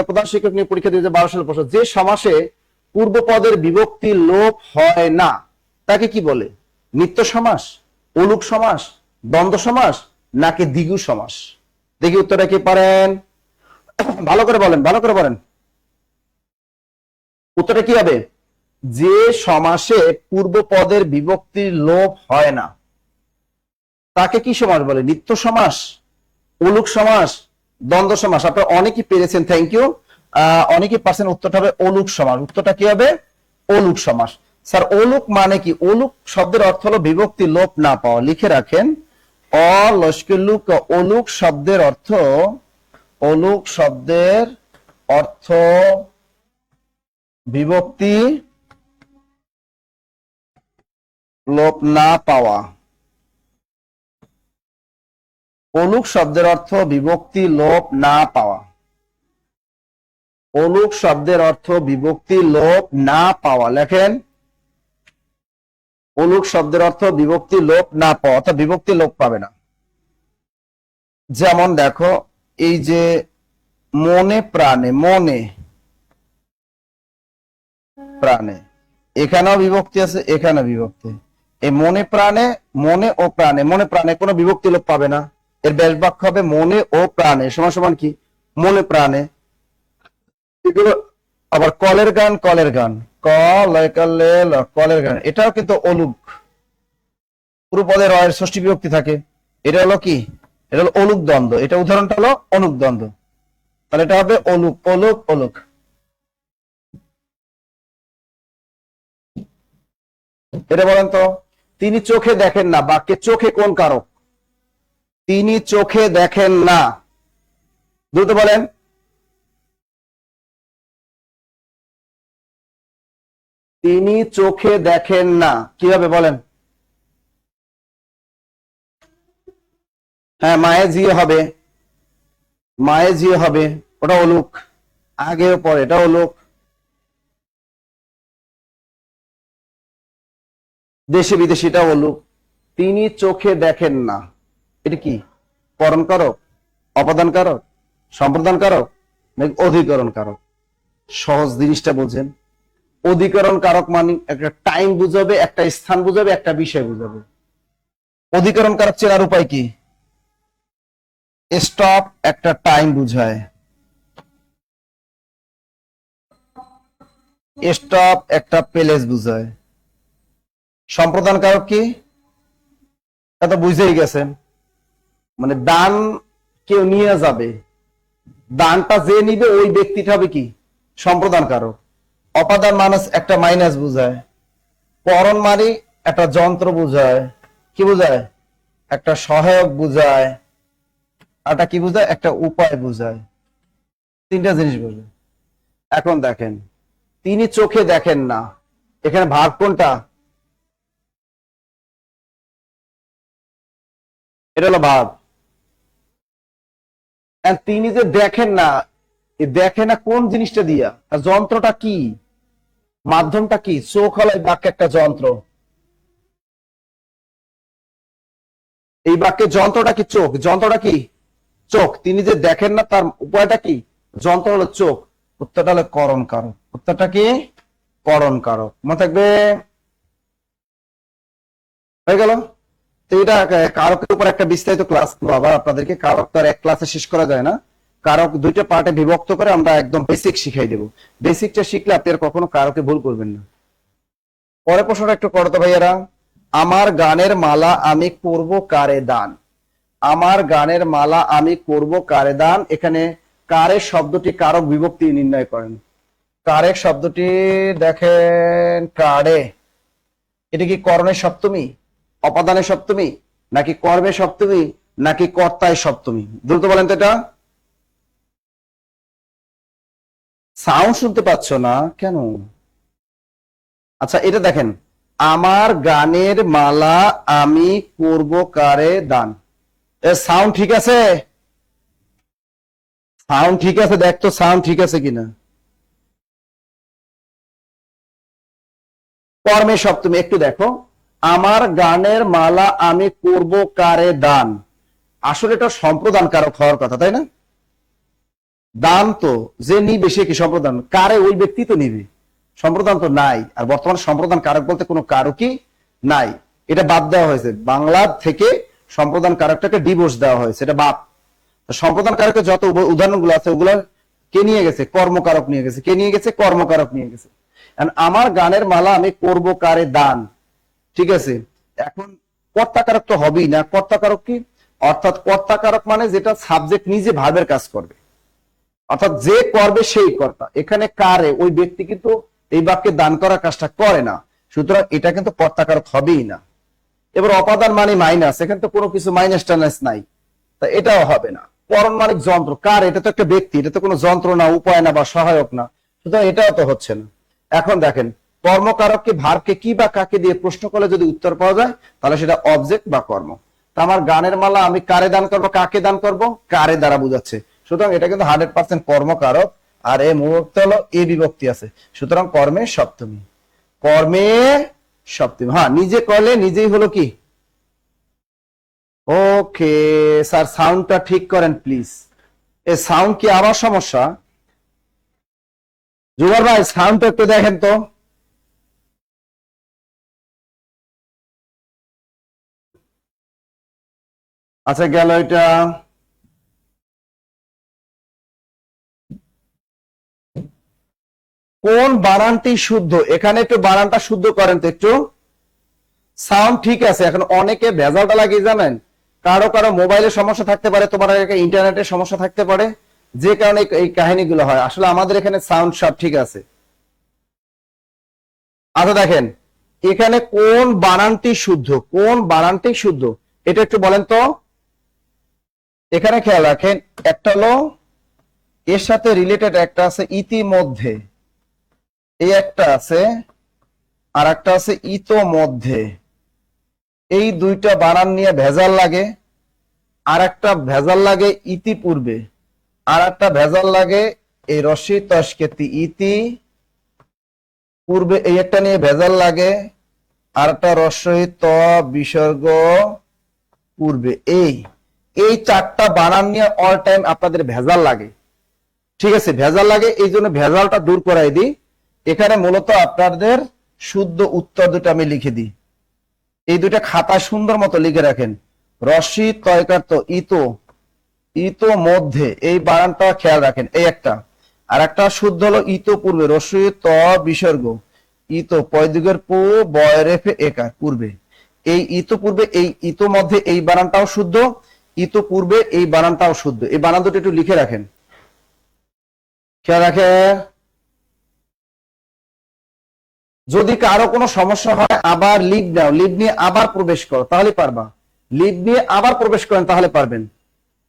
প্রধান শিক্ষক নিয়ে পরীক্ষা 2012 সালের প্রশ্ন। যে সমাসে পূর্ব পদের বিভক্তি লোপ হয় না তাকে কি বলে? নিত্য সমাস, অলুক সমাস, দ্বন্দ্ব সমাস, নাকি দ্বিগু সমাস? দেখি উত্তরটা কি পারেন, ভালো করে বলেন, ভালো করে বলেন। উত্তরটা কি হবে? যে সমাসে পূর্ব পদের বিভক্তির লোপ হয় না তাকে কি সমাস বলে? নিত্য সমাস, অলুক সমাস, দ্বন্দ্ব সমাস। আপনারা অনেকেই পেরেছেন, থ্যাংক ইউ। অনেকেই পারছেন, উত্তরটা হবে অলুক সমাস। উত্তরটা কি হবে? অলুক সমাস। স্যার অলুক মানে কি? অলুক শব্দের অর্থ হলো বিভক্তি লোপ না পাওয়া। লিখে রাখেন, অলস্কলুক, অলুক শব্দের অর্থ, অলুক শব্দের অর্থ বিভক্তি লোপ না পাওয়া। অলুক শব্দের অর্থ বিভক্তি লোপ না পাওয়া। অলুক শব্দের অর্থ বিভক্তি লোপ না পাওয়া। লেখেন, অলুক শব্দের অর্থ বিভক্তি লোপ না পাওয়া, অর্থাৎ বিভক্তি লোপ পাবে না। যেমন দেখো, এই যে মনে প্রাণে, মনে, প্রাণে, এখানেও বিভক্তি আছে, এখানেও বিভক্তি। এই মনে প্রাণে, মনে ও প্রাণে, মনে প্রাণে কোনো বিভক্তি লোপ পাবে না। এর ব্যাস বাক্য হবে মনে ও প্রাণে সমান সমান কি মনে প্রাণে। এগুলো আবার কলের গান, কলের গান, কলের গান, এটাও কিন্তু অলুক, পুরো পদে রয়ের ষষ্ঠী বিভক্তি থাকে। এটা হলো কি, এটা হলো অলুক দ্বন্দ্ব, এটা উদাহরণটা হলো অনুক দ্বন্দ্ব, তাহলে এটা হবে অলুক, অলুক, অলুক। এটা বলেন তো, তিনি চোখে দেখেন না, বাক্যে চোখে কোন কারক? তিনি চোখে দেখেন না, দ্রুত বলেন। তিনি চোখে দেখেন না, কিভাবে বলেন? হ্যাঁ, মায়ে জিয়ে হবে, মায়ে জিয়ে হবে, ওটা অলুক, আগে পরে এটা অলুক। দেশে বিদেশে এটা অলুক। তিনি চোখে দেখেন না, এটা কি করণ কারক, অপাদান কারক, সম্প্রদান কারক নাকি অধিকরণ কারক? সহজ জিনিসটা বোঝেন। অধিকরণ কারক মানে একটা টাইম বুঝাবে, একটা স্থান বুঝাবে, একটা বিষয় বুঝাবে। অধিকরণ কারক চেনার উপায় কি? স্টপ একটা টাইম বুঝায়, স্টপ একটা প্লেস বুঝায়। সম্প্রদান কারক কি? এটা বুঝেই গেছেন, মানে দান কেউ নিয়ে যাবে, দানটা যে নিবে ওই ব্যক্তিটা হবে কি সম্প্রদান কারক। অপাদান মাইনাস একটা মাইনাস বুঝায়। করণ মানে একটা যন্ত্র বুঝায়, কি বুঝায়? একটা সহায়ক বুঝায়। এটা কি বুঝায়? একটা উপায় বুঝায়। তিনটা জিনিস বোঝে। এখন দেখেন, তিনি চোখে দেখেন না, এখানে ভাগ কোনটা? এটা হলো ভাব। তিনি যে দেখেন না, দেখে না কোন জিনিসটা দিয়া? যন্ত্রটা কি, মাধ্যমটা কি? চোখ হলো এই বাক্যে একটা যন্ত্র, এই বাক্যের যন্ত্রটা কি চোখ, যন্ত্রটা কি চোখ। তিনি যে দেখেন না তার উপায়টা কি? যন্ত্র হলো চোখ। উত্তরটা হলো করণ কারক, উত্তরটা কি করণ কারক। মনে থাকবে, হয়ে গেল। তো এটা কারকের উপর একটা বিস্তারিত ক্লাস আবার আপনাদেরকে, কারক তো আর এক ক্লাসে শেষ করা যায় না, কারক দুইটা পার্টে বিভক্ত করে আমরা একদম বেসিক শিখাই দেবো। বেসিকটা শিখলে আপনি আর কখনো কারকে ভুল করবেন না। পরের প্রশ্নটা একটু করতো ভাইয়ারা। আমার গানের মালা আমি করব কারে দান, আমার গানের মালা আমি করব কারে দান। এখানে কারের শব্দটি কারক বিভক্তি নির্ণয় করেন। কারের শব্দটি দেখেন, কারে, এটা কি করণের সপ্তমী, অপাদানের সপ্তমী, নাকি কর্মের সপ্তমী, নাকি কর্তায় সপ্তমী? দ্রুত বলেন তো। এটা সাউন্ড শুনতে পাচ্ছ না কেন? আচ্ছা, এটা দেখেন, আমার গানের মালা আমি করব কারে দান। সাউন্ড ঠিক আছে? সাউন্ড ঠিক আছে? দেখ তো সাউন্ড ঠিক আছে কিনা। কর্মের সপ্তমী, একটু দেখো। আমার গানের মালা আমি করব কারে দান, আসলে এটা সম্প্রদান কারক হওয়ার কথা, তাই না? দান তো যে নিবে সে কি সম্প্রদান, কারে ওই ব্যক্তি তো নিবে, সম্প্রদান তো নাই। আর বর্তমানে সম্প্রদান কারক বলতে কোনো কারকই নাই, এটা বাদ দেওয়া হয়েছে। বাংলা থেকে সম্প্রদান কারকটাকে ডিভোর্স দেওয়া হয়েছে, এটা বাদ। সম্প্রদান কারকের যত উদাহরণগুলো আছে ওগুলো কে নিয়ে গেছে? কর্মকারক নিয়ে গেছে। কে নিয়ে গেছে? কর্মকারক নিয়ে গেছে। আমার গানের মালা আমি করব কারে দান, ঠিক আছে। এখন কর্তাকারক তো হবেই না, কর্তাকারক কি? অর্থাৎ কর্তাকারক মানে যেটা সাবজেক্ট নিজে ভার্বের কাজ করবে, অর্থাৎ যে করবে সেই কর্তা। এখানে কারে ওই ব্যক্তি কিন্তু এই বাক্যে দান করার কাজটা করে না, সুতরাং এটা কিন্তু কর্তাকারক হবেই না। এবার অপাদান মানে মাইনাস, এখানে তো কোনো কিছু মাইনাস টাইনাস নাই, তা এটাও হবে না। করণ মানে যন্ত্র, কার, এটা তো একটা ব্যক্তি, এটা তো কোনো যন্ত্র না, উপায় না বা সহায়ক না, সুতরাং এটাও তো হচ্ছে না। এখন দেখেন, কর্মকারককে ভার্বকে কি বা কাকে দিয়ে প্রশ্ন করলে যদি উত্তর পাওয়া যায় তাহলে সেটা অবজেক্ট বা কর্ম। তা আমার গানের মালা আমি কারে দান করব, কাকে দান করব? কারে দ্বারা বুঝাচ্ছে, সুতরাং এটা কিন্তু 100% কর্মকারক। আর এই মুহূর্তে হলো এ বিভক্তি আছে, সুতরাং কর্মে সপ্তমী, কর্মে সপ্তমী। হ্যাঁ, নিজে করলে নিজেই হলো কি। ওকে স্যার, সাউন্ডটা ঠিক করেন প্লিজ। এ সাউন্ড কি আবার সমস্যা? জুবার ভাই সাউন্ডটা একটু দেখেন তো। আচ্ছা গেল এটা। কোন বানানটি শুদ্ধ? এখানে একটু বানানটা শুদ্ধ করেন তো একটু। সাউন্ড ঠিক আছে, এখন অনেকে ভেজালটা লাগিয়ে জানেন, কারো কারো মোবাইলের সমস্যা থাকতে পারে, তোমার ইন্টারনেটের সমস্যা থাকতে পারে, যে কারণে এই কাহিনীগুলো হয়। আসলে আমাদের এখানে সাউন্ড সব ঠিক আছে। আচ্ছা দেখেন, এখানে কোন বানানটি শুদ্ধ, কোন বানানটি শুদ্ধ এটা একটু বলেন তো। এখানে খেয়াল রাখেন, একটা হলো এর সাথে রিলেটেড, একটা আছে ইতিমধ্যে, এই একটা আছে, আর একটা আছে ইতোমধ্যে। এই দুইটা বানান নিয়ে ভেজাল লাগে। আর একটা ভেজাল লাগে ইতিপূর্বে, আর একটা ভেজাল লাগে এই রস্যই তস্কেতি ইতি পূর্বে, এই একটা নিয়ে ভেজাল লাগে। আর একটা রস্যই ত বিসর্গ পূর্বে। এই এই চারটা বানান নিয়ে অল টাইম আপনাদের ভেজাল লাগে। ঠিক আছে, ভেজাল লাগে, এই জন্য ভেজালটা দূর করাই দিই। এখানে মূলত আপনাদের শুদ্ধ উত্তর দুটো আমি লিখে দিই। এই দুইটা খাতায় সুন্দর মতো লিখে রাখেন। রস্যি তয়কার ইতো, ইতো মধ্যে, এই বানানটা খেয়াল রাখেন, এই একটা। আর একটা শুদ্ধ হলো ইতো পূর্বে, রস্যই ত বিসর্গ, ইতো পয়দিগের পু বয়রেফে একার পূর্বে। এই ইতো পূর্বে, এই ইতো মধ্যে, এই বানানটাও শুদ্ধ, ইতো পূর্বে এই বানানটাও শুদ্ধ। এই বানান দুটো একটু লিখে রাখেন, খেয়াল রাখে। যদি কারো কোনো সমস্যা হয় আবার লিভ নাও, লিভ নিয়ে আবার প্রবেশ করো, তাহলে পারবা। লিভ নিয়ে আবার প্রবেশ করেন, তাহলে পারবেন।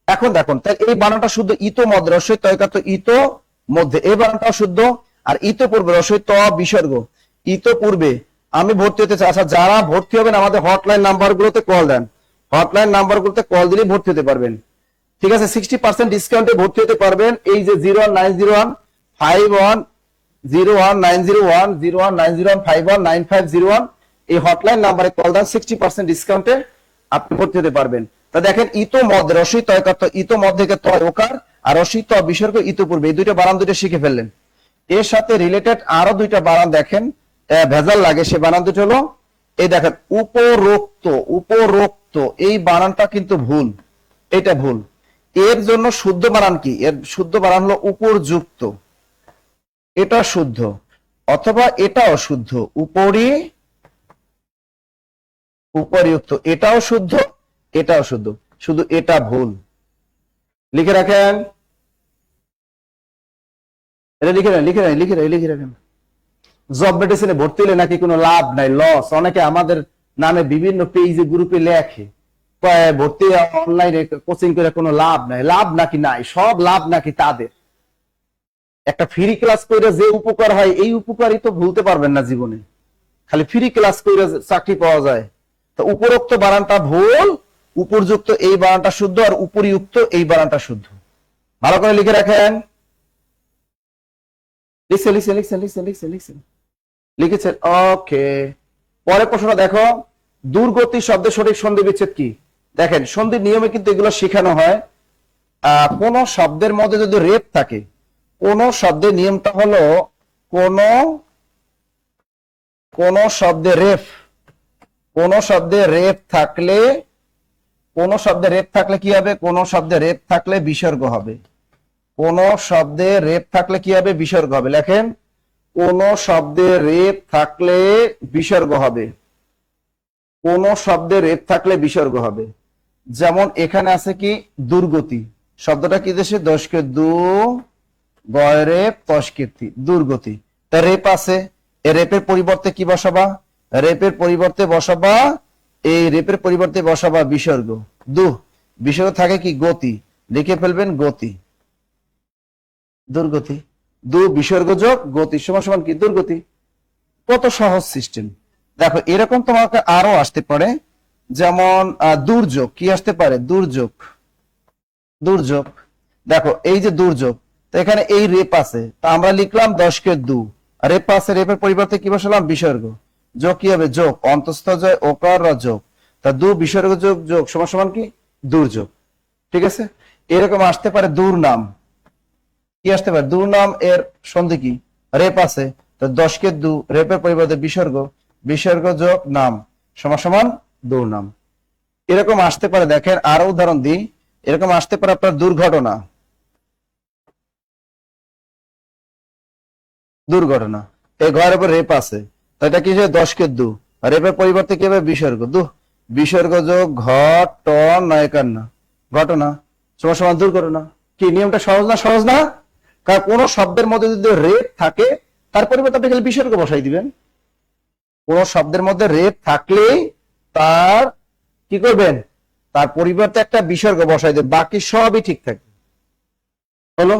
এখন দেখুন, তাই এই বানানটা শুদ্ধ, ইতো মধ্যে রস্যই তয়কার ইতো মধ্যে, এই বানানটাও শুদ্ধ। আর ইতো পূর্বে রস্যই ত বিসর্গ, ইতো পূর্বে। আমি ভর্তি হতে চাই, আচ্ছা যারা ভর্তি হবেন আমাদের হটলাইন নাম্বারগুলোতে কল দেন, হটলাইন নাম্বারগুলোতে কল দিলেই ভর্তি হতে পারবেন। ঠিক আছে, 60% ডিসকাউন্টে ভর্তি হতে পারবেন। এই যে 01901510190190151951951, এই হটলাইন নাম্বারে কল দেন, 60% ডিসকাউন্টে আপনি ভর্তি হতে পারবেন। তা দেখেন, ইতো মধ্যে রস্যই তয়কার ইতো মধ্যে তয় ওকার, আর রস্যই ত বিসর্গ ইতো পূর্বে, এই দুইটা বানান দুটো শিখে ফেললেন। এর সাথে রিলেটেড আরো দুইটা বানান দেখেন ভেজাল লাগে, সে বানান দুটো হলো, এই দেখেন উপরোক্ত, উপরোক্ত এই বানানটা কিন্তু ভুল, এটা ভুল। এর জন্য শুদ্ধ বানান কি? এর শুদ্ধ বানান হলো উপরযুক্ত, এটা শুদ্ধ, অথবা এটাও শুদ্ধ, উপরি উপরিউক্ত, এটাও শুদ্ধ, এটাও শুদ্ধ, শুধু এটা ভুল। লিখে রাখেন, এটা লিখে রাখেন, লিখে রাখেন, লিখে রাখেন, লিখে রাখেন। জব মেডিসিনে ভর্তি হলে নাকি কোনো লাভ নাই, লস। অনেকে আমাদের নামে বিভিন্ন পেজে গ্রুপে লেখে ভর্তি অনলাইনে কোচিং করে কোনো লাভ নাই। লাভ নাকি নাই, সব লাভ নাকি তাদের। একটা ফ্রি ক্লাস করে যে উপকার হয়, এই উপকারই তো ভুলতে পারবেন না জীবনে। খালি ফ্রি ক্লাস করে চাকরি পাওয়া যায়। তো উপরোক্ত বানানটা ভুল, উপরযুক্ত এই বানানটা শুদ্ধ, আর উপরিউক্ত এই বানানটা শুদ্ধ। ভালো করে লিখে রাখেন। লিখছেন, লিখছেন, লিখছেন, লিখছেন, লিখছেন, লিখছেন, লিখেছেন। ওকে, পরের প্রশ্নটা দেখো, দুর্গতি শব্দের সঠিক সন্ধি বিচ্ছেদ কি? দেখেন, সন্ধির নিয়মে কিন্তু এগুলো শেখানো হয়। কোন শব্দের মধ্যে যদি রেপ থাকে, কোন শব্দের নিয়মটা হলো, কোন কোন শব্দে রেফ, কোন শব্দে রেপ থাকলে, কোন শব্দে রেপ থাকলে কি হবে? কোন শব্দে রেপ থাকলে বিসর্গ হবে। কোন শব্দে রেপ থাকলে কি হবে? বিসর্গ হবে। লেখেন, কোন শব্দে রেপ থাকলে বিসর্গ হবে, কোন শব্দে রেপ থাকলে বিসর্গ হবে। যেমন এখানে আছে কি দুর্গতি, শব্দটা কি দেশে? দশকে দু গয়রেপ তস্কীর্তি, দুর্গতি। তা রেপ আছে, এ রেপের পরিবর্তে কি বসাবা? রেপের পরিবর্তে বসাবা, এই রেপের পরিবর্তে বসাবা বিসর্গ। দু বিসর্গ থাকে কি? গতি, লিখে ফেলবেন গতি, দুর্গতি। দু বিসর্গ যোগ গতি সমান সমান কি? দুর্গতি। কত সহজ সিস্টেম। দেখো, এরকম তোমাকে আরো আসতে পারে, যেমন দুর্যোগ, কি আসতে পারে? দুর্যোগ, দুর্যোগ। দেখো, এই যে দুর্যোগ, তো এখানে এই রেপ আছে, তা আমরা লিখলাম দশকে দু, রেপ আছে, রেপের পরিবর্তে কি বসালাম? বিসর্গ। যোগ কি হবে? যোগ, অন্তস্থ জয় ওকার যোগ, তা দু বিসর্গ যোগ যোগ সমান সমান কি? দুর্যোগ। ঠিক আছে, এরকম আসতে পারে দুর্নাম, কি আসতে পারে? দুর্নাম এর সন্ধি কি? রেপ আছে, তো দশকে দু, রেপের পরিবর্তে বিসর্গ, বিসর্গ যোগ নাম সমান সমান দুর্নাম। এরকম আসতে পারে, দেখেন আরো উদাহরণ দিই, এরকম আসতে পারে আপনার দুর্ঘটনা, দুর্ঘটনা। এই ঘরের উপর রেপ আছে, তো এটা কি হচ্ছে 10 কে 2, রেপের পরিবর্তে কি হবে বিসর্গ, বিসর্গ যোগ ঘটনা, ঘটনা সমান সমান দুর্ঘটনা। কি নিয়মটা সহজ না? সহজ না? কারণ কোন শব্দের মধ্যে যদি রেপ থাকে তার পরিবর্তে আপনি খালি বিসর্গ বসাই দিবেন। কোন শব্দের মধ্যে রেপ থাকলেই তার কি করবেন, তার পরিবর্তে একটা বিসর্গ বসাই দেবেন, বাকি সবই ঠিক থাকবে। হলো?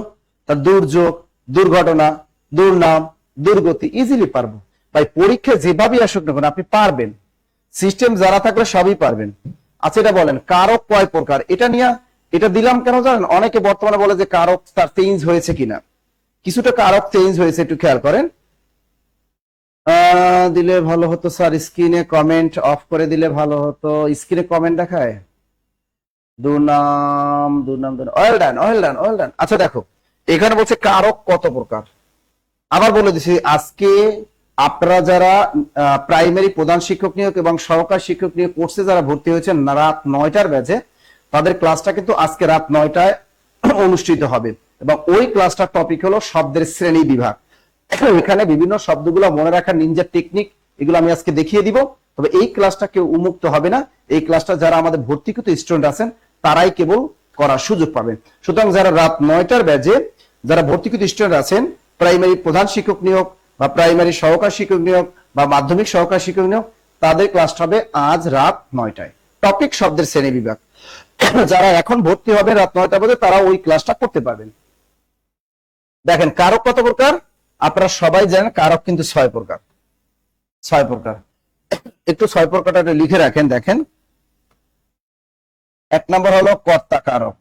তার দুর্যোগ, দুর্ঘটনা, দুর্নাম, দুর্গতি ইজিলি পারবো ভাই। পরীক্ষা যেভাবেই আসুক না কেন আপনি পারবেন, সিস্টেম যারা থাকলে সবই পারবেন। আচ্ছা এটা বলেন কারক কয় প্রকার? এটা নিয়ে এটা দিলাম কেন জানেন? অনেকে বর্তমানে বলে যে কারক তার চেঞ্জ হয়েছে কিনা, কিছুটা কারক চেঞ্জ হয়েছে, একটু খেয়াল করেন। দিলে ভালো হতো স্যার, স্ক্রিনে কমেন্ট অফ করে দিলে ভালো হতো। স্ক্রিনে কমেন্ট দেখায় দুর্নাম, দুর্নাম, অয়েল ডান, অয়েল ডান, অয়েল ডান। আচ্ছা দেখো এখানে বলছে কারক কত প্রকার। আবার বলে দিচ্ছি, আজকে আপনারা যারা প্রাইমারি প্রধান শিক্ষক নিয়োগ এবং সহকারী শিক্ষক নিয়োগ কোর্সে যারা ভর্তি হয়েছেন রাত 9টার ব্যাচে, তাদের ক্লাসটা কিন্তু আজকে রাত 9টায় অনুষ্ঠিত হবে এবং ওই ক্লাসটার টপিক হলো শব্দের শ্রেণী বিভাগ। এখানে বিভিন্ন শব্দগুলো মনে রাখার নিনজা টেকনিক, এগুলো আমি আজকে দেখিয়ে দিব। তবে এই ক্লাসটা কেউ উন্মুক্ত হবে না, এই ক্লাসটা যারা আমাদের ভর্তিকৃত স্টুডেন্ট আছেন তারাই কেবল করার সুযোগ পাবেন। সুতরাং যারা রাত 9টার ব্যাচে যারা ভর্তিকৃত স্টুডেন্ট আছেন, প্রাইমারি প্রধান শিক্ষক নিয়োগ বা প্রাইমারি সহকারী শিক্ষক নিয়োগ বা মাধ্যমিক সহকারী শিক্ষক নিয়োগ, তাদের ক্লাসটা হবে আজ রাত 9টায়, টপিক শব্দের শ্রেণী বিভাগ। যারা এখন ভর্তি হবে রাত 9টা বাজে তারা ওই ক্লাসটা করতে পারবেন। দেখেন কারক কত প্রকার? আপনারা সবাই জানেন কারক কিন্তু 6 প্রকার, 6 প্রকার। একটু 6 প্রকারটা লিখে রাখেন। দেখেন 1 নম্বর হলো কর্তা কারক,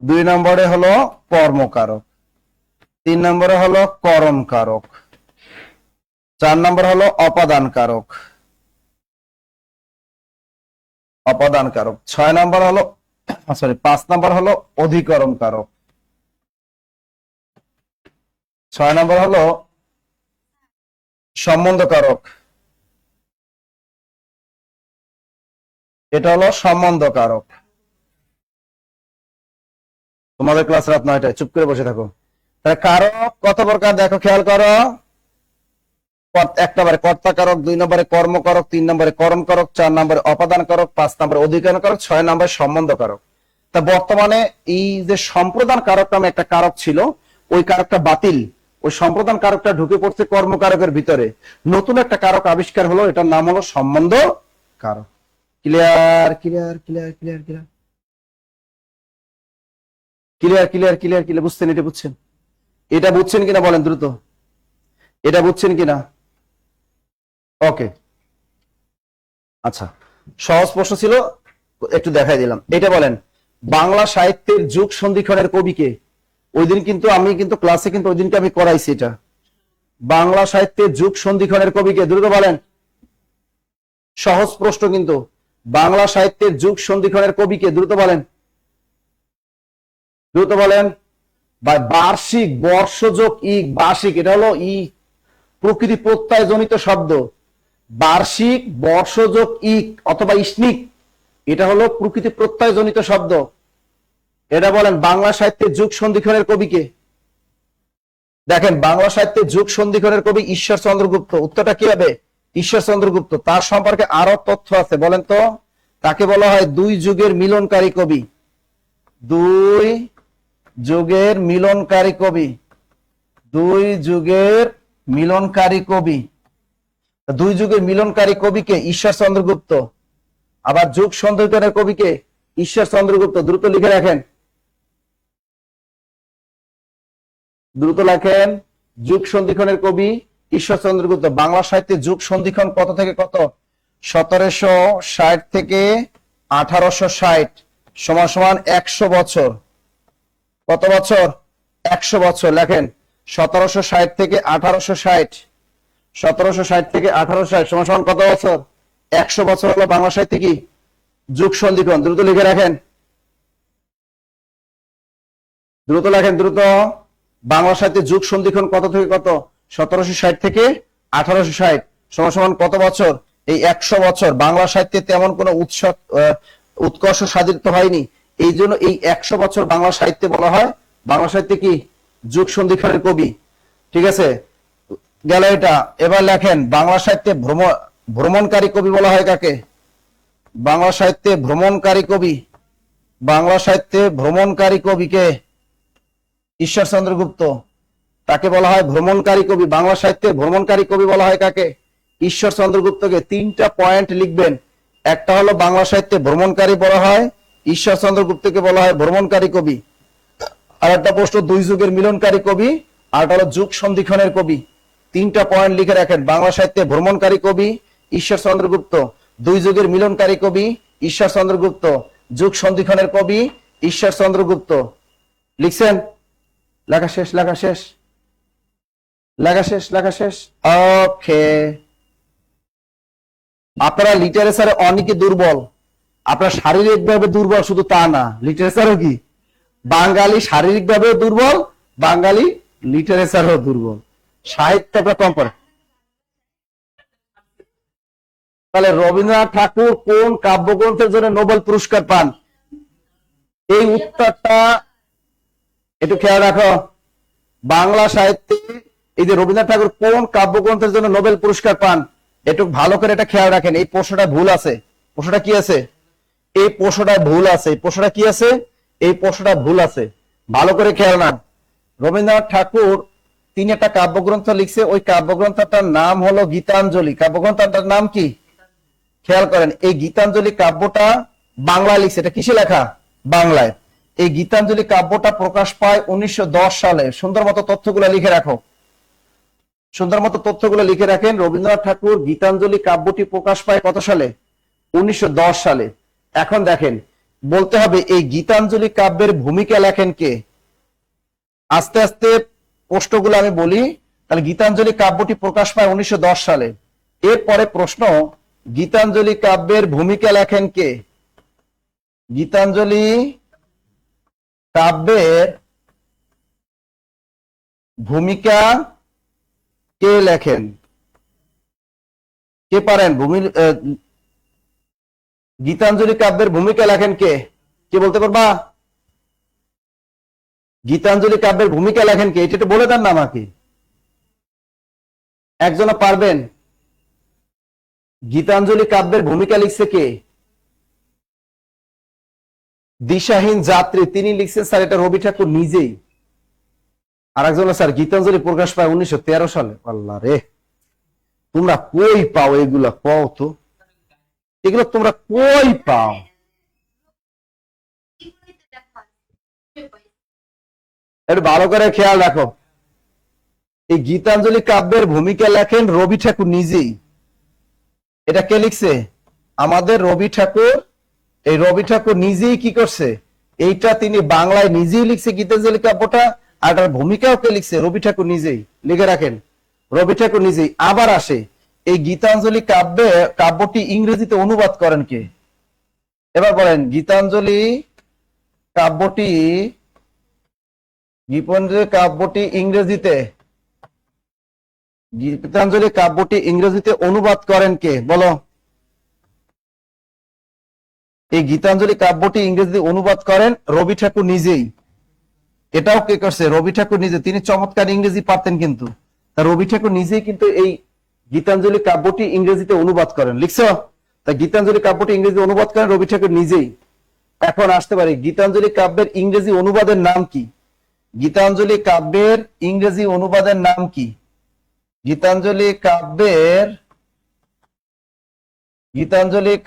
2 নম্বরে হলো কর্মকারক, 3 নম্বরে হলো করণ কারক, 4 নম্বর হলো অপাদান কারক, অপাদান কারক, 6 নম্বর হলো 5 নম্বর হলো অধিকরণ কারক, 6 নম্বর হলো সম্বন্ধ কারক, এটা হলো সম্বন্ধ কারক। তোমাদের ক্লাস রাত 9টায়, চুপ করে বসে থাকো। তাহলে কারক কত প্রকার দেখো, খেয়াল করো। 1 নম্বরে কর্তা কারক, 2 নম্বরে কর্মকারক, 3 নম্বরে করণ কারক, 4 নম্বরে অপাদান কারক, 5 নম্বরে অধিকরণ কারক, 6 নম্বরে সম্বন্ধ কারক। তা বর্তমানে এই যে সম্প্রদান কারক নামে একটা কারক ছিল, ওই কারকটা বাতিল, ওই সম্প্রদান কারকটা ঢুকে পড়ছে কর্মকারকের ভিতরে। নতুন একটা কারক আবিষ্কার হলো, এটার নাম হলো সম্বন্ধ কারক। Clear clear clear clear clear clear clear clear clear বুঝছেন? এটা বুঝছেন? এটা বুঝছেন কিনা বলেন দ্রুত, এটা বুঝছেন কিনা? ওকে আচ্ছা, সহজ প্রশ্ন ছিল, একটু দেখাই দিলাম। এটা বলেন বাংলা সাহিত্যের যুগ সন্ধিক্ষণের কবিকে? ওই দিন কিন্তু আমি কিন্তু ক্লাসে কিন্তু ওই দিনকে আমি করাইছি এটা। বাংলা সাহিত্যের যুগ সন্ধিক্ষণের কবিকে? দ্রুত বলেন, সহজ প্রশ্ন কিন্তু। বাংলা সাহিত্যের যুগ সন্ধিক্ষণের কবিকে? দ্রুত বলেন, দ্রুত বলেন। বা বার্ষিক, বর্ষযোগ ইক, বার্ষিক এটা হলো ই প্রকৃতি প্রত্যয় জনিত শব্দ। বার্ষিক, বর্ষযোগ ইক অথবা ইসনিক, এটা হলো প্রকৃতি প্রত্যয় জনিত শব্দ। এটা বলেন বাংলা সাহিত্যের যুগ সন্ধিক্ষণের কবিকে? দেখেন বাংলা সাহিত্যের যুগ সন্ধিক্ষণের কবি ঈশ্বরচন্দ্র গুপ্ত। উত্তরটা কি হবে? ঈশ্বরচন্দ্র গুপ্ত। তার সম্পর্কে আরো তথ্য আছে, বলেন তো। তাকে বলা হয় 2 যুগের মিলনকারী কবি, 2 যুগের মিলনকারী কবি, 2 যুগের মিলনকারী কবি। 2 যুগের মিলনকারী কবিকে? ঈশ্বরচন্দ্র গুপ্ত। আবার যুগ সন্ধিক্ষণের কবিকে? ঈশ্বরচন্দ্র গুপ্ত। দ্রুত লিখে রাখেন, দ্রুত লেখেন। যুগ সন্ধিক্ষণের কবি ঈশ্বরচন্দ্র গুপ্ত। বাংলা সাহিত্যে যুগ সন্ধিক্ষণ কত থেকে কত? 1760 থেকে 1860 সমান সমান 100 বছর। কত বছর? 100 বছর। লেখেন 1760 থেকে 1860, 1760 থেকে 1860 সমান সমান কত বছর? 100 বছর হলো বাংলা সাহিত্যে কি? যুগ সন্ধিক্ষণ। দ্রুত লিখে রাখেন, দ্রুত লেখেন, দ্রুত। বাংলা সাহিত্যে যুগ সন্ধিক্ষণ কত থেকে কত? 1760 থেকে 1860 সমান সমান কত বছর? এই 100 বছর বাংলা সাহিত্যে তেমন কোনো উৎকর্ষ সাধিত হয়নি, এই জন্য এই 100 বছর বাংলা সাহিত্যে বলা হয়, বাংলা সাহিত্যে কি যুগ সন্ধিক্ষণের কবি। ঠিক আছে, গেল এটা। এবার লেখেন বাংলা সাহিত্যে ভ্রমণকারী কবি বলা হয় কাকে? বাংলা সাহিত্যে ভ্রমণকারী কবি, বাংলা সাহিত্যে ভ্রমণকারী কবিকে ঈশ্বরচন্দ্র গুপ্ত, তাকে বলা হয় ভ্রমণকারী কবি। বাংলা সাহিত্যে ভ্রমণকারী কবি বলা হয় কাকে? ঈশ্বরচন্দ্র গুপ্তকে। 3টা পয়েন্ট লিখবেন, একটা হলো বাংলা সাহিত্যে ভ্রমণকারী বলা হয়, ঈশ্বরচন্দ্র গুপ্তকে বলা হয় ভ্রমণকারী কবি। আর একটা প্রশ্ন, 2 যুগের মিলনকারী কবি, আর হলো যুগ সন্ধিক্ষণের কবি। 3টা পয়েন্ট লিখে রাখেন, বাংলা সাহিত্যে ভ্রমণকারী কবি ঈশ্বরচন্দ্র গুপ্ত, 2 যুগের মিলনকারী কবি ঈশ্বরচন্দ্র গুপ্ত, যুগ সন্ধিক্ষণের কবি ঈশ্বরচন্দ্র গুপ্ত। লিখছেন? লেখা শেষ, লেখা শেষ, লেখা শেষ, লেখা শেষ। ওকে, আপনারা লিটারেচারে অনেকে দুর্বল, আপনারা শারীরিকভাবে দুর্বল শুধু তা না, লিটারেচারও কি বাঙালি শারীরিকভাবে দুর্বল, বাঙালি লিটারেচারও দুর্বল, সাহিত্য আপনারা কম পড়ে। তাহলে রবীন্দ্রনাথ ঠাকুর কোন কাব্যগ্রন্থের জন্য নোবেল পুরস্কার পান? এই উত্তরটা একটু খেয়াল রাখো। বাংলা সাহিত্যে এই যে রবীন্দ্রনাথ ঠাকুর কোন কাব্যগ্রন্থের জন্য নোবেল পুরস্কার পান, একটু ভালো করে এটা খেয়াল রাখেন। এই প্রশ্নটা ভুল আছে, প্রশ্নটা কি আছে? এই প্রশ্নটা ভুল আছে, এই প্রশ্নটা কি আছে? এই প্রশ্নটা ভুল আছে, ভালো করে খেয়াল রাখ। রবীন্দ্রনাথ ঠাকুর তিনি একটা কাব্যগ্রন্থ লিখছে, ওই কাব্যগ্রন্থটার নাম হলো গীতাঞ্জলি। কাব্যগ্রন্থটার নাম কি? খেয়াল করেন, এই গীতাঞ্জলি কাব্যটা বাংলায় লিখছে। এটা কিসে লেখা? বাংলায়। এই গীতাঞ্জলি কাব্যটা প্রকাশ পায় 1910 সালে। সুন্দর মতো তথ্যগুলো লিখে রাখো, সুন্দর মতো তথ্যগুলো লিখে রাখেন। রবীন্দ্রনাথ ঠাকুর গীতাঞ্জলি কাব্যটি প্রকাশ পায় কত সালে? 1910 সালে। এখন দেখেন, বলতে হবে এই গীতাঞ্জলি কাব্যের ভূমিকা লেখেন কে? আস্তে আস্তে প্রশ্নগুলো আমি বলি। তাহলে গীতাঞ্জলি কাব্যটি প্রকাশ পায় 1910 সালে। এরপরে প্রশ্ন, গীতাঞ্জলি কাব্যের ভূমিকা লেখেন কে? গীতাঞ্জলি কাব্যের ভূমিকা কে লেখেন? কে পারেন? গীতাঞ্জলি কাব্যের ভূমিকা লেখেন কে? কে বলতে পারবা? গীতাঞ্জলি কাব্যের ভূমিকা লেখেন কে? এটা একটু বলে দেন না আমাকে, একজনও পারবেন? গীতাঞ্জলি কাব্যের ভূমিকা লিখছে কে? দিশাহীন যাত্রী, তিনি লিখছেন স্যার এটা রবি ঠাকুর নিজেই। আর একজন স্যার গীতাঞ্জলি প্রকাশ পায় 1913 সালে। আল্লাহ রে, তোমরা কই পাও এগুলা? কও তো, এগুলো তোমরা কই পাও? একটু ভালো করে খেয়াল রাখো, এই গীতাঞ্জলি কাব্যের ভূমিকা লেখেন রবি ঠাকুর নিজেই। এটা কে লিখছে? আমাদের রবি ঠাকুর। এই রবি ঠাকুর নিজেই কি করছে? এইটা তিনি বাংলায় নিজেই লিখছে গীতাঞ্জলি কাব্যটা, আর তার ভূমিকাও কে লিখছে? রবি ঠাকুর নিজেই। লিখে রাখেন, রবি ঠাকুর নিজেই। আবার আসে, এই গীতাঞ্জলি কাব্যটি ইংরেজিতে অনুবাদ করেন কে? এবার বলেন, গীতাঞ্জলি কাব্যটি ইংরেজিতে, গীতাঞ্জলি কাব্যটি ইংরেজিতে অনুবাদ করেন কে? বলো। এই গীতাঞ্জলি কাব্যটি ইংরেজিতে অনুবাদ করেন রবি ঠাকুর নিজেই। এটাও কে করছে? রবি ঠাকুর নিজে। তিনি চমৎকার ইংরেজি পারতেন, কিন্তু রবি ঠাকুর নিজেই কিন্তু এই গীতাঞ্জলি কাব্যটি ইংরেজিতে অনুবাদ করেন। লিখছো? তাই গীতাঞ্জলি কাব্যটি ইংরেজি অনুবাদ করেন রবি ঠাকুর নিজেই। এখন আসতে পারে, গীতাঞ্জলি কাব্যের ইংরেজি অনুবাদের নাম কি? গীতাঞ্জলি কাব্যের ইংরেজি অনুবাদের নাম কি? গীতাঞ্জলি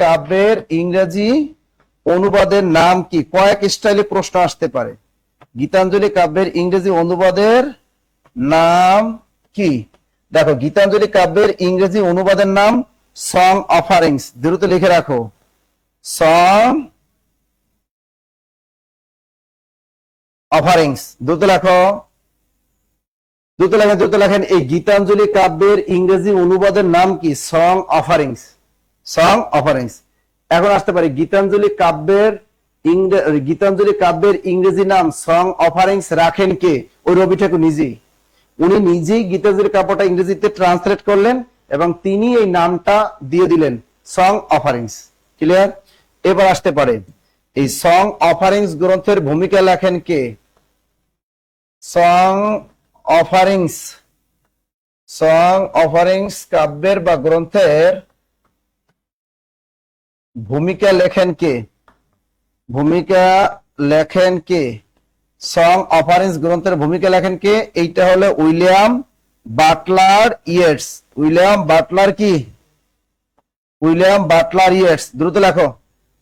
কাব্যের ইংরেজি অনুবাদের নাম কি? কয়েক স্টাইলে প্রশ্ন আসতে পারে। গীতাঞ্জলি কাব্যের ইংরেজি অনুবাদের নাম কি? দেখো, গীতাঞ্জলি কাব্যের ইংরেজি অনুবাদের নাম সং অফারিংস। দ্রুত লিখে রাখো, সং অফারিংস। দ্রুত লেখো, দ্রুত লেখেন, দ্রুত লেখেন। এই গীতাঞ্জলি কাব্যের ইংরেজি অনুবাদের নাম কি? Song offerings, song offerings. এখন আসতে পারে, গীতাঞ্জলি কাব্যের ইংরেজি নাম সং অফারিংস রাখেন কে? ওই রবি ঠাকুর নিজেই। উনি নিজেই গীতাঞ্জলি কাব্যটা ইংরেজিতে ট্রান্সলেট করলেন, এবং তিনি এই নামটা দিয়ে দিলেন সং অফারিংস। ক্লিয়ার? এবার আসতে পারে এই সং অফারিংস গ্রন্থের ভূমিকা লেখেন কে? সং অফারিংস কাব্যের বা গ্রন্থের ভূমিকা লেখেন কে? সং অফারিংস গ্রন্থের ভূমিকা লেখেন কে? এইটা হলো William Butler Yeats. William Butler Yeats. দ্রুত লেখো।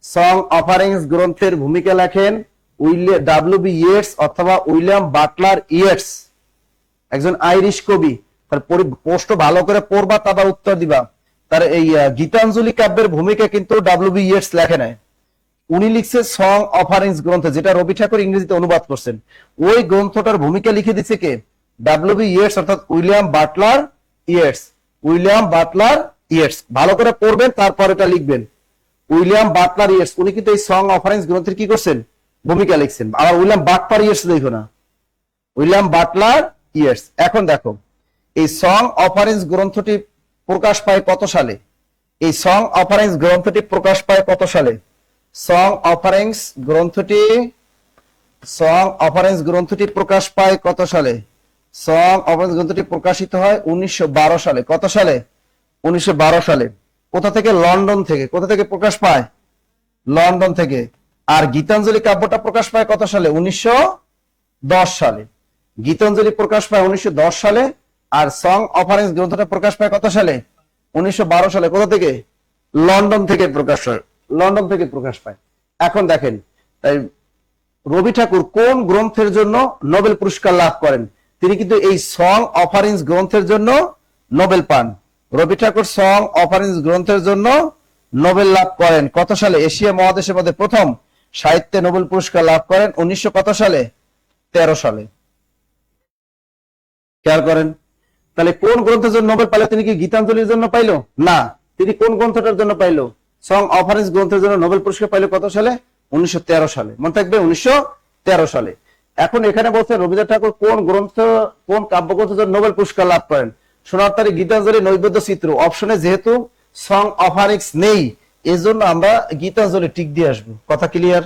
সং অফারিংস গ্রন্থের ভূমিকা লেখেন ডাব্লিউ.বি. ইয়েটস অথবা উইলিয়াম বাটলার ইয়েটস, একজন আইরিশ কবি। তার প্রশ্ন ভালো করে পড়বা, তারপর উত্তর দিবা। তার এই গীতাঞ্জলি কাব্যের ভূমিকা কিন্তু ডাব্লিউ.বি. ইয়েটস লেখে নাই। উনি লিখছে সং অফারিংস গ্রন্থ, যেটা রবি ঠাকুর ইংরেজিতে অনুবাদ করছেন। ওই গ্রন্থটার ভূমিকা লিখে দিচ্ছে কে? ডাব্লিউ.বি. ইয়েটস অর্থাৎ উইলিয়াম বাটলার ইয়েটস। ভালো করে পড়বেন, তারপর এটা লিখবেন। উইলিয়াম বাটলার ইয়েটস উনি কিন্তু এই সং অফারিংস গ্রন্থের কি করছেন? ভূমিকা লিখছেন। আবার উইলিয়াম বাটলার ইয়েটস দেখো না, উইলিয়াম বাটলার ইয়েটস। এখন দেখো এই সং অফারিংস গ্রন্থটি প্রকাশ পায় কত সালে? সং অফারিংস গ্রন্থটি প্রকাশিত হয় 1912 সালে। কত সালে? 1912 সালে। কোথা থেকে? লন্ডন থেকে। কোথা থেকে প্রকাশ পায়? লন্ডন থেকে। আর গীতাঞ্জলি কাব্যটা প্রকাশ পায় কত সালে? 1910 সালে। গীতাঞ্জলি প্রকাশ পায় 1910 সালে, আর সং অফারিংস গ্রন্থটা প্রকাশ পায় কত সালে? 1912 সালে। কোথা থেকে? লন্ডন থেকে প্রকাশ পায়। এখন দেখেন রবি ঠাকুর কোন গ্রন্থের জন্য নোবেল পুরস্কার লাভ করেন? তিনি কিন্তু এই সং অফারিংস গ্রন্থের জন্য নোবেল পান। রবি ঠাকুর সং অফারিংস গ্রন্থের জন্য নোবেল লাভ করেন কত সালে? এশিয়া মহাদেশের মধ্যে প্রথম সাহিত্যে নোবেল পুরস্কার লাভ করেন 1900 কত সালে? 13 সালে। খেয়াল করেন, তাহলে কোন গ্রন্থের জন্য নোবেল পাইলো? তিনি কি গীতাঞ্জলির জন্য পাইলো? না, তিনি কোন গ্রন্থটার জন্য পাইলো? সং অফারিংস গ্রন্থের জন্য নোবেল পুরস্কার পাইলো কত সালে? 1913 সালে। মনে থাকবে 1913 সালে। এখন এখানে বলছে রবীন্দ্রনাথ ঠাকুর কোন কাব্যগ্রন্থের জন্য নোবেল পুরস্কার লাভ করেন? সোনার তারি, গীতাঞ্জলি, নৈবেদ্য চিত্র। অপশনে যেহেতু সং অফারিংস নেই, এজন্য আমরা গীতাঞ্জলি টিক দিয়ে আসবো। কথা ক্লিয়ার?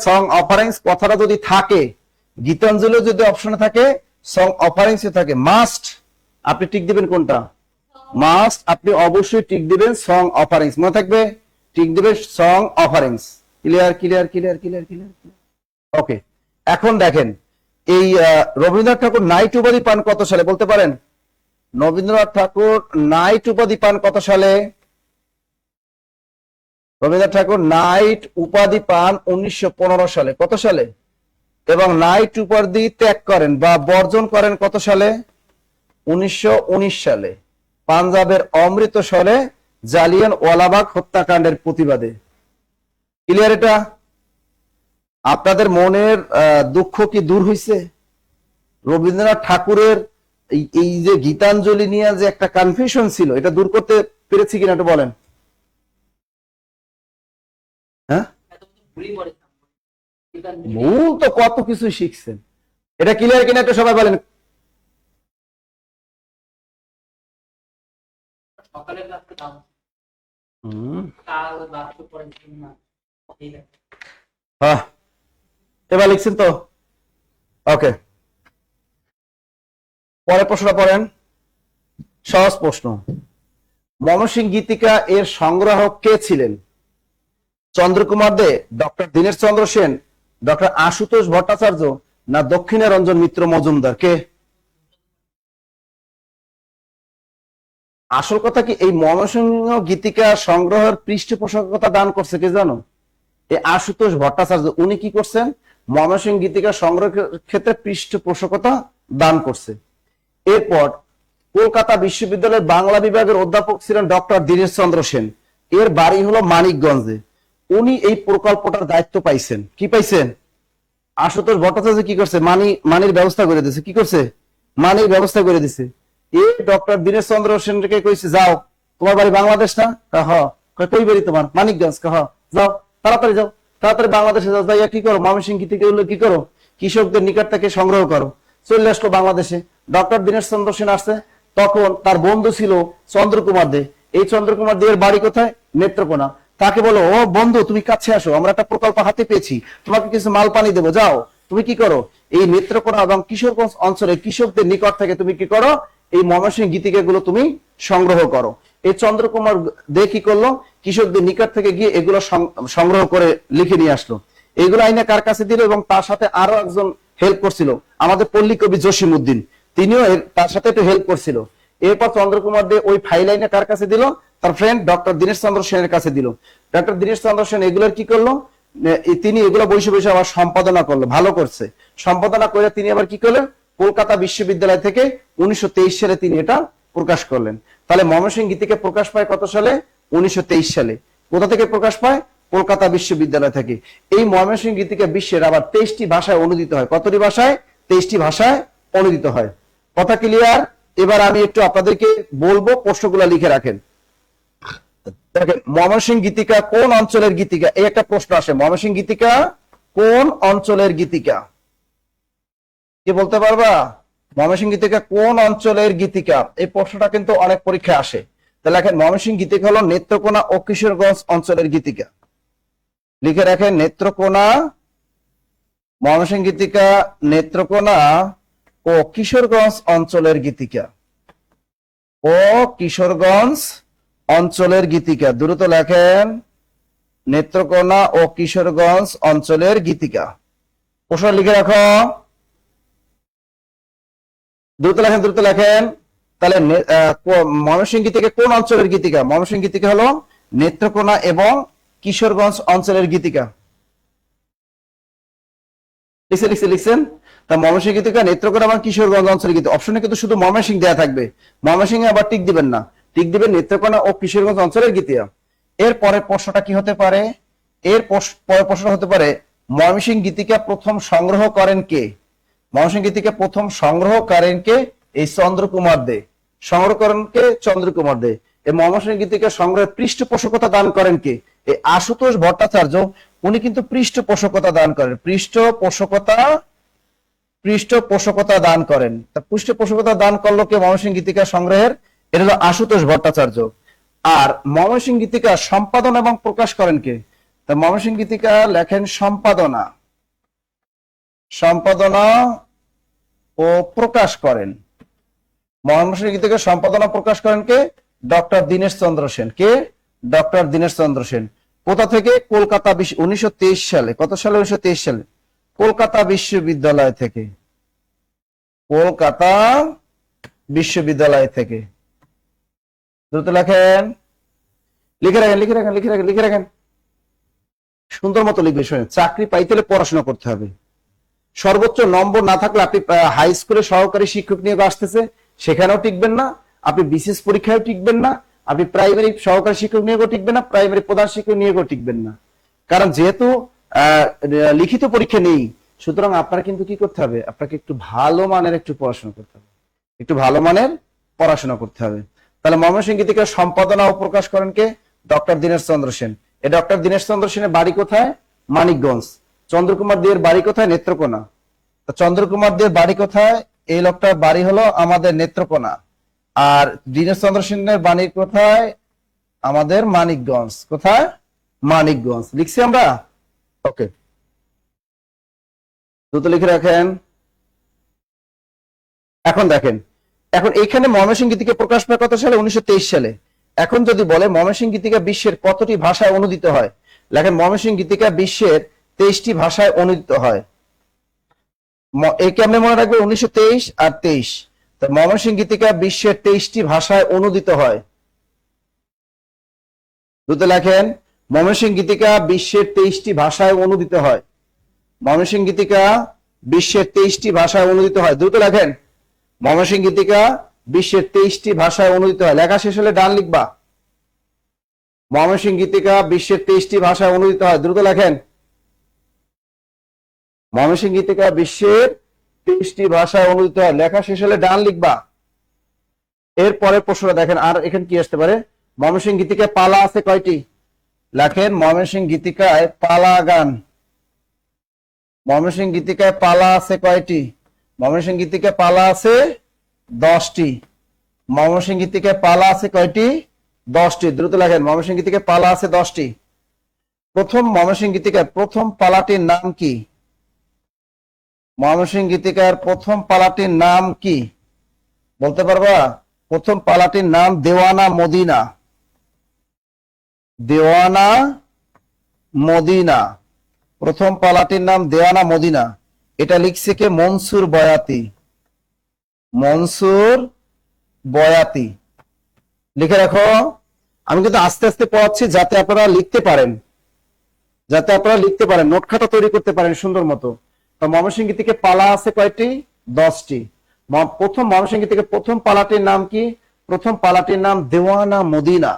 সং অফারিংস কথাটা যদি থাকে, গীতাঞ্জলি যদি অপশনে থাকে, সং অফারিংস থাকে, মাস্ট আপনি টিক দিবেন কোনটা? মাস্ট আপনি অবশ্যই টিক দিবেন সং অফারিংস। মনে থাকবে, টিক দিবেন সং অফারিংস। ক্লিয়ার। ওকে, এখন দেখেন এই রবীন্দ্রনাথ ঠাকুর নাইট উপাধি পান কত সালে? বলতে পারেন? রবীন্দ্রনাথ ঠাকুর নাইট উপাধি পান কত সালে? রবীন্দ্রনাথ ঠাকুর নাইট উপাধি পান 1915 সালে। কত সালে? এবং নাইট উপাধি ত্যাগ করেন বা বর্জন করেন কত সালে? 1919 সালে, পাঞ্জাবের অমৃতসরে জালিয়ানওয়ালাবাগ হত্যাকাণ্ডের প্রতিবাদে। ক্লিয়ার? এটা আপনাদের মনের দুঃখ কি দূর হয়েছে? রবীন্দ্রনাথ ঠাকুরের এই যে গীতাঞ্জলি নিয়ে যে একটা কনফিউশন ছিল, এটা দূর করতে পেরেছি কিনা একটু বলেন? হ্যাঁ, ভুল তো কত কিছু শিখছেন। এটা ক্লিয়ার কিনা একটু সবাই বলেন। এবার লিখছেন তো? ওকে, পরের প্রশ্নটা পড়েন। সহজ প্রশ্ন। ময়মনসিংহ গীতিকা এর সংগ্রাহক কে ছিলেন? চন্দ্রকুমার দে, ডক্টর দীনেশ চন্দ্র সেন, ডক্টর আশুতোষ ভট্টাচার্য, না দক্ষিণারঞ্জন মিত্র মজুমদার? কে? আসল কথা কি, এই ময়মনসিংহ গীতিকা সংগ্রহের পৃষ্ঠপোষকতা দান করছে কে জানো? এই আশুতোষ ভট্টাচার্য। উনি কি করছেন? ময়মনসিংহ গীতিকা সংগ্রহের ক্ষেত্রে পৃষ্ঠপোষকতা দান করছে। এরপর কলকাতা বিশ্ববিদ্যালয়ের বাংলা বিভাগের অধ্যাপক ছিলেন ডক্টর দীনেশ চন্দ্র সেন। এর বাড়ি হলো মানিকগঞ্জে। উনি এই প্রকল্পটার দায়িত্ব পাইছেন। কি পাইছেন? আশুতোষ ভট্টাচার্য কি করছে? মানির ব্যবস্থা করে দিছে। কি করছে? মানির ব্যবস্থা করে দিছে। এই ডক্টর দীনেশ চন্দ্র সেনকে কইছে, যাও, তোমার বাড়ি বাংলাদেশ না? হ্যাঁ। কই বাড়ি তোমার? মানিকগঞ্জ। হ্যাঁ, যাও, তাড়াতাড়ি যাও, তাড়াতাড়ি বাংলাদেশে যাও। যাইয়া কি করো? ময়মনসিংহ গীতিকা কি করো? কৃষকদের নিকট থেকে সংগ্রহ করো। চলে আসলো বাংলাদেশে। ডক্টর দীনেশ চন্দ্র সেন আসছে, তখন তার বন্ধু ছিল চন্দ্রকুমার দে। এই চন্দ্রকুমার দে এর বাড়ি কোথায়? নেত্রকোনা। তাকে বলো, ও বন্ধু তুমি কাছে আসো, আমরা একটা প্রকল্প হাতে পেয়েছি, তোমাকে কিছু মাল পানি দেবো, যাও। তুমি কি করো? এই নেত্রকোনা এবং কিশোরগঞ্জ অঞ্চলের কৃষকদের নিকট থেকে তুমি কি করো? এই ময়মনসিংহ গীতিকা গুলো তুমি সংগ্রহ করো। এই চন্দ্রকুমার দে কি করলো? কৃষকদের নিকট থেকে গিয়ে এগুলো সংগ্রহ করে লিখে নিয়ে আসলো। এগুলো আইনে কার কাছে দিল? এবং তার সাথে আরো একজন হেল্প করছিল, আমাদের পল্লী কবি জসিমউদ্দিন, তিনিও তার সাথে একটু হেল্প করছিল। এরপর চন্দ্রকুমার দে ওই ফাইল আইনে কার কাছে দিল? তার ফ্রেন্ড ডক্টর দীনেশ চন্দ্র সেনের কাছে দিল। ডক্টর দীনেশ চন্দ্র সেন এগুলোর কি করলো? তিনি এগুলো বসে বসে আবার সম্পাদনা করলো, ভালো করছে। সম্পাদনা করে তিনি আবার কি করলেন? কলকাতা বিশ্ববিদ্যালয় থেকে 1923 সালে তিনি এটা প্রকাশ করলেন। তাহলে ময়মনসিংহ গীতিকা প্রকাশ পায় কত সালে? 1923 সালে। কোথা থেকে প্রকাশ পায়? কলকাতা বিশ্ববিদ্যালয় থেকে। এই ময়মনসিংহ গীতিকা বিশ্বের আবার 23টি ভাষায় অনুদিত হয়। কতটি ভাষায়? 23টি ভাষায় অনুদিত হয়। কথা ক্লিয়ার? এবার আমি একটু আপনাদেরকে বলবো, প্রশ্নগুলো লিখে রাখেন। দেখেন, ময়মনসিংহ গীতিকা কোন অঞ্চলের গীতিকা? এই একটা প্রশ্ন আসে, ময়মনসিংহ গীতিকা কোন অঞ্চলের গীতিকা? কি বলতে পারবা? ময়মনসিংহ গীতিকা কোন অঞ্চলের গীতিকা? এই প্রশ্নটা কিন্তু অনেক পরীক্ষায় আসে। তাহলে দেখেন, ময়মনসিংহ গীতিকা হলো নেত্রকোনা ও কিশোরগঞ্জ অঞ্চলের গীতিকা। লিখে রাখেন, নেত্রকোনা, ময়মনসিংহ গীতিকা নেত্রকোনা ও কিশোরগঞ্জ অঞ্চলের গীতিকা। ও কিশোরগঞ্জ অঞ্চলের গীতিকা। দ্রুত লেখেন, নেত্রকোনা ও কিশোরগঞ্জ অঞ্চলের গীতিকা। প্রশ্ন লিখে রাখো, দ্রুত লেখেন, দ্রুত লেখেন। তাহলে ময়মনসিংহ গীতিকা কোন অঞ্চলের গীতিকা? ময়মনসিংহ গীতিকা হলো নেত্রকোনা এবং কিশোরগঞ্জ অঞ্চলের গীতিকা। লিখছেন? তা ময়মনসিংহ গীতিকা নেত্রকোনা এবং কিশোরগঞ্জ অঞ্চলের গীতিকা। অপশনে কিন্তু শুধু ময়মনসিংহ দেয়া থাকবে, ময়মনসিংহে আবার টিক দিবেন না, টিক দিবেন নেত্রকোনা ও কিশোরগঞ্জ অঞ্চলের গীতিকা। এর পরের প্রশ্নটা কি হতে পারে? এর পরের প্রশ্ন হতে পারে, ময়মনসিংহ গীতিকা প্রথম সংগ্রহ করেন কে? ময়মনসিংহ গীতিকা প্রথম সংগ্রহ করেন কে? এই চন্দ্রকুমার দে। সংগ্রহ করেন কে? চন্দ্রকুমার দে। এই ময়মনসিংহ গীতিকা সংগ্রহের পৃষ্ঠপোষকতা দান করেন কে? এই আশুতোষ ভট্টাচার্য, উনি কিন্তু পৃষ্ঠপোষকতা দান করেন। পৃষ্ঠপোষকতা দান করেন। তা পৃষ্ঠপোষকতা দান করলো কে ময়মনসিংহ গীতিকা সংগ্রহের? এটা হলো আশুতোষ ভট্টাচার্য। আর ময়মনসিংহ গীতিকা সম্পাদনা এবং প্রকাশ করেন কে? তা ময়মনসিংহ গীতিকা লেখেন সম্পাদনা ও প্রকাশ করেন। ময়মনসিংহ গীতিকা সম্পাদনা প্রকাশ করেন কে? ডক্টর দীনেশ চন্দ্র সেন। কে? ডক্টর দীনেশ চন্দ্র সেন। কোথা থেকে? কলকাতা 1923 সালে। কত সালে? 1923 সালে। কলকাতা বিশ্ববিদ্যালয় থেকে। কলকাতা বিশ্ববিদ্যালয় থেকে। দ্রুত লেখেন, লিখে রাখেন, লিখে রাখেন, লিখে রাখেন, লিখে রাখেন। সুন্দর মতো লিখবে। শোনেন, চাকরি পাইতে হলে পড়াশোনা করতে হবে। সর্বোচ্চ নম্বর না থাকলে আপনি হাই স্কুলে সহকারী শিক্ষক নিয়োগ আসতেছে, সেখানেও টিকবেন না। আপনি বিশেষ পরীক্ষায় টিকবেন না। আপনি প্রাইমারি সহকারী শিক্ষক নিয়োগও টিকবেন না, প্রাইমারি প্রধান শিক্ষক নিয়োগও টিকবেন না। কারণ যেহেতু লিখিত পরীক্ষা নেই, সুতরাং আপনার কিন্তু কি করতে হবে? আপনাকে একটু ভালো মানের একটু পড়াশোনা করতে হবে, একটু ভালো মানের পড়াশোনা করতে হবে। তাহলে ময়মনসিংহ গীতিকা সম্পাদনা ও প্রকাশ করেন কে? ডক্টর দীনেশ চন্দ্র সেন। এই ডক্টর দীনেশ চন্দ্র সেনের বাড়ি কোথায়? মানিকগঞ্জ। চন্দ্রকুমার দেয়ের বাড়ি কোথায়? নেত্রকোনা। চন্দ্রকুমার দেয়ের বাড়ি কোথায়? এই লোকটার বাড়ি হলো আমাদের নেত্রকোনা। আর দীনেশ চন্দ্র সেনের বাড়ি কোথায়? আমাদের মানিকগঞ্জ। কোথায়? মানিকগঞ্জ। লিখছি আমরা? ওকে, দ্রুত লিখে রাখেন। এখন দেখেন, এখন এখানে ময়মনসিংহ গীতিকা প্রকাশ পায় কত সালে? 1923 সালে। এখন যদি বলে ময়মনসিংহ গীতিকা বিশ্বের কতটি ভাষায় অনুদিত হয়, লেখেন ময়মনসিংহ গীতিকা বিশ্বের 23টি ভাষায় অনুদিত হয়। এই কেমনে মনে রাখবে? 1923 আর 23। তো ময়মনসিংহ গীতিকা বিশ্বের 23টি ভাষায় অনুদিত হয়। দ্রুত লেখেন, ময়মনসিংহ গীতিকা বিশ্বের 23টি ভাষায় অনুদিত হয়। ময়মনসিংহ গীতিকা বিশ্বের 23টি ভাষায় অনুদিত হয়। দ্রুত লেখেন, ময়মনসিংহ গীতিকা বিশ্বের 23টি ভাষায় অনুদিত হয়। লেখা শেষ হলে ডান লিখবা। ময়মনসিংহ গীতিকা বিশ্বের 23টি ভাষায় অনুদিত হয়। দ্রুত লেখেন, ময়মনসিংহ গীতিকা বিশ্বের 23টি ভাষায় অনুদিত হয়। লেখা শেষ হলে ডান লিখবা। এরপরে প্রশ্নটা দেখেন, আর এখানে কি আসতে পারে? ময়মনসিংহ গীতিকায় পালা আছে কয়টি? লেখেন, ময়মনসিংহ গীতিকায় পালা গান। ময়মনসিংহ গীতিকায় পালা আছে কয়টি? ময়মনসিংহ গীতিকায় পালা আছে 10টি। ময়মনসিংহ গীতিকায় পালা আছে কয়টি? 10টি। দ্রুত লেখেন, ময়মনসিংহ গীতিকায় পালা আছে 10টি। প্রথম ময়মনসিংহ গীতিকার প্রথম পালাটির নাম কি? ময়মনসিংহ গীতিকার প্রথম পালাটির নাম কি বলতে পারবা? প্রথম পালাটির নাম দেওয়ানা মদিনা। দেওয়ানা মদিনা, প্রথম পালাটির নাম দেওয়ানা মদিনা। এটা লিখছে কে? মনসুর বয়াতি। মনসুর বয়াতি, লিখে রাখো। আমি কিন্তু আস্তে আস্তে পড়াচ্ছি যাতে আপনারা লিখতে পারেন, নোট খাতা তৈরি করতে পারেন সুন্দর মতো। তো ময়মনসিংহ গীতিকে পালা আছে কয়টি? 10টি। প্রথম ময়মনসিংহ গীতিকে প্রথম পালাটির নাম কি? প্রথম পালাটির নাম দেওয়ানা মদিনা।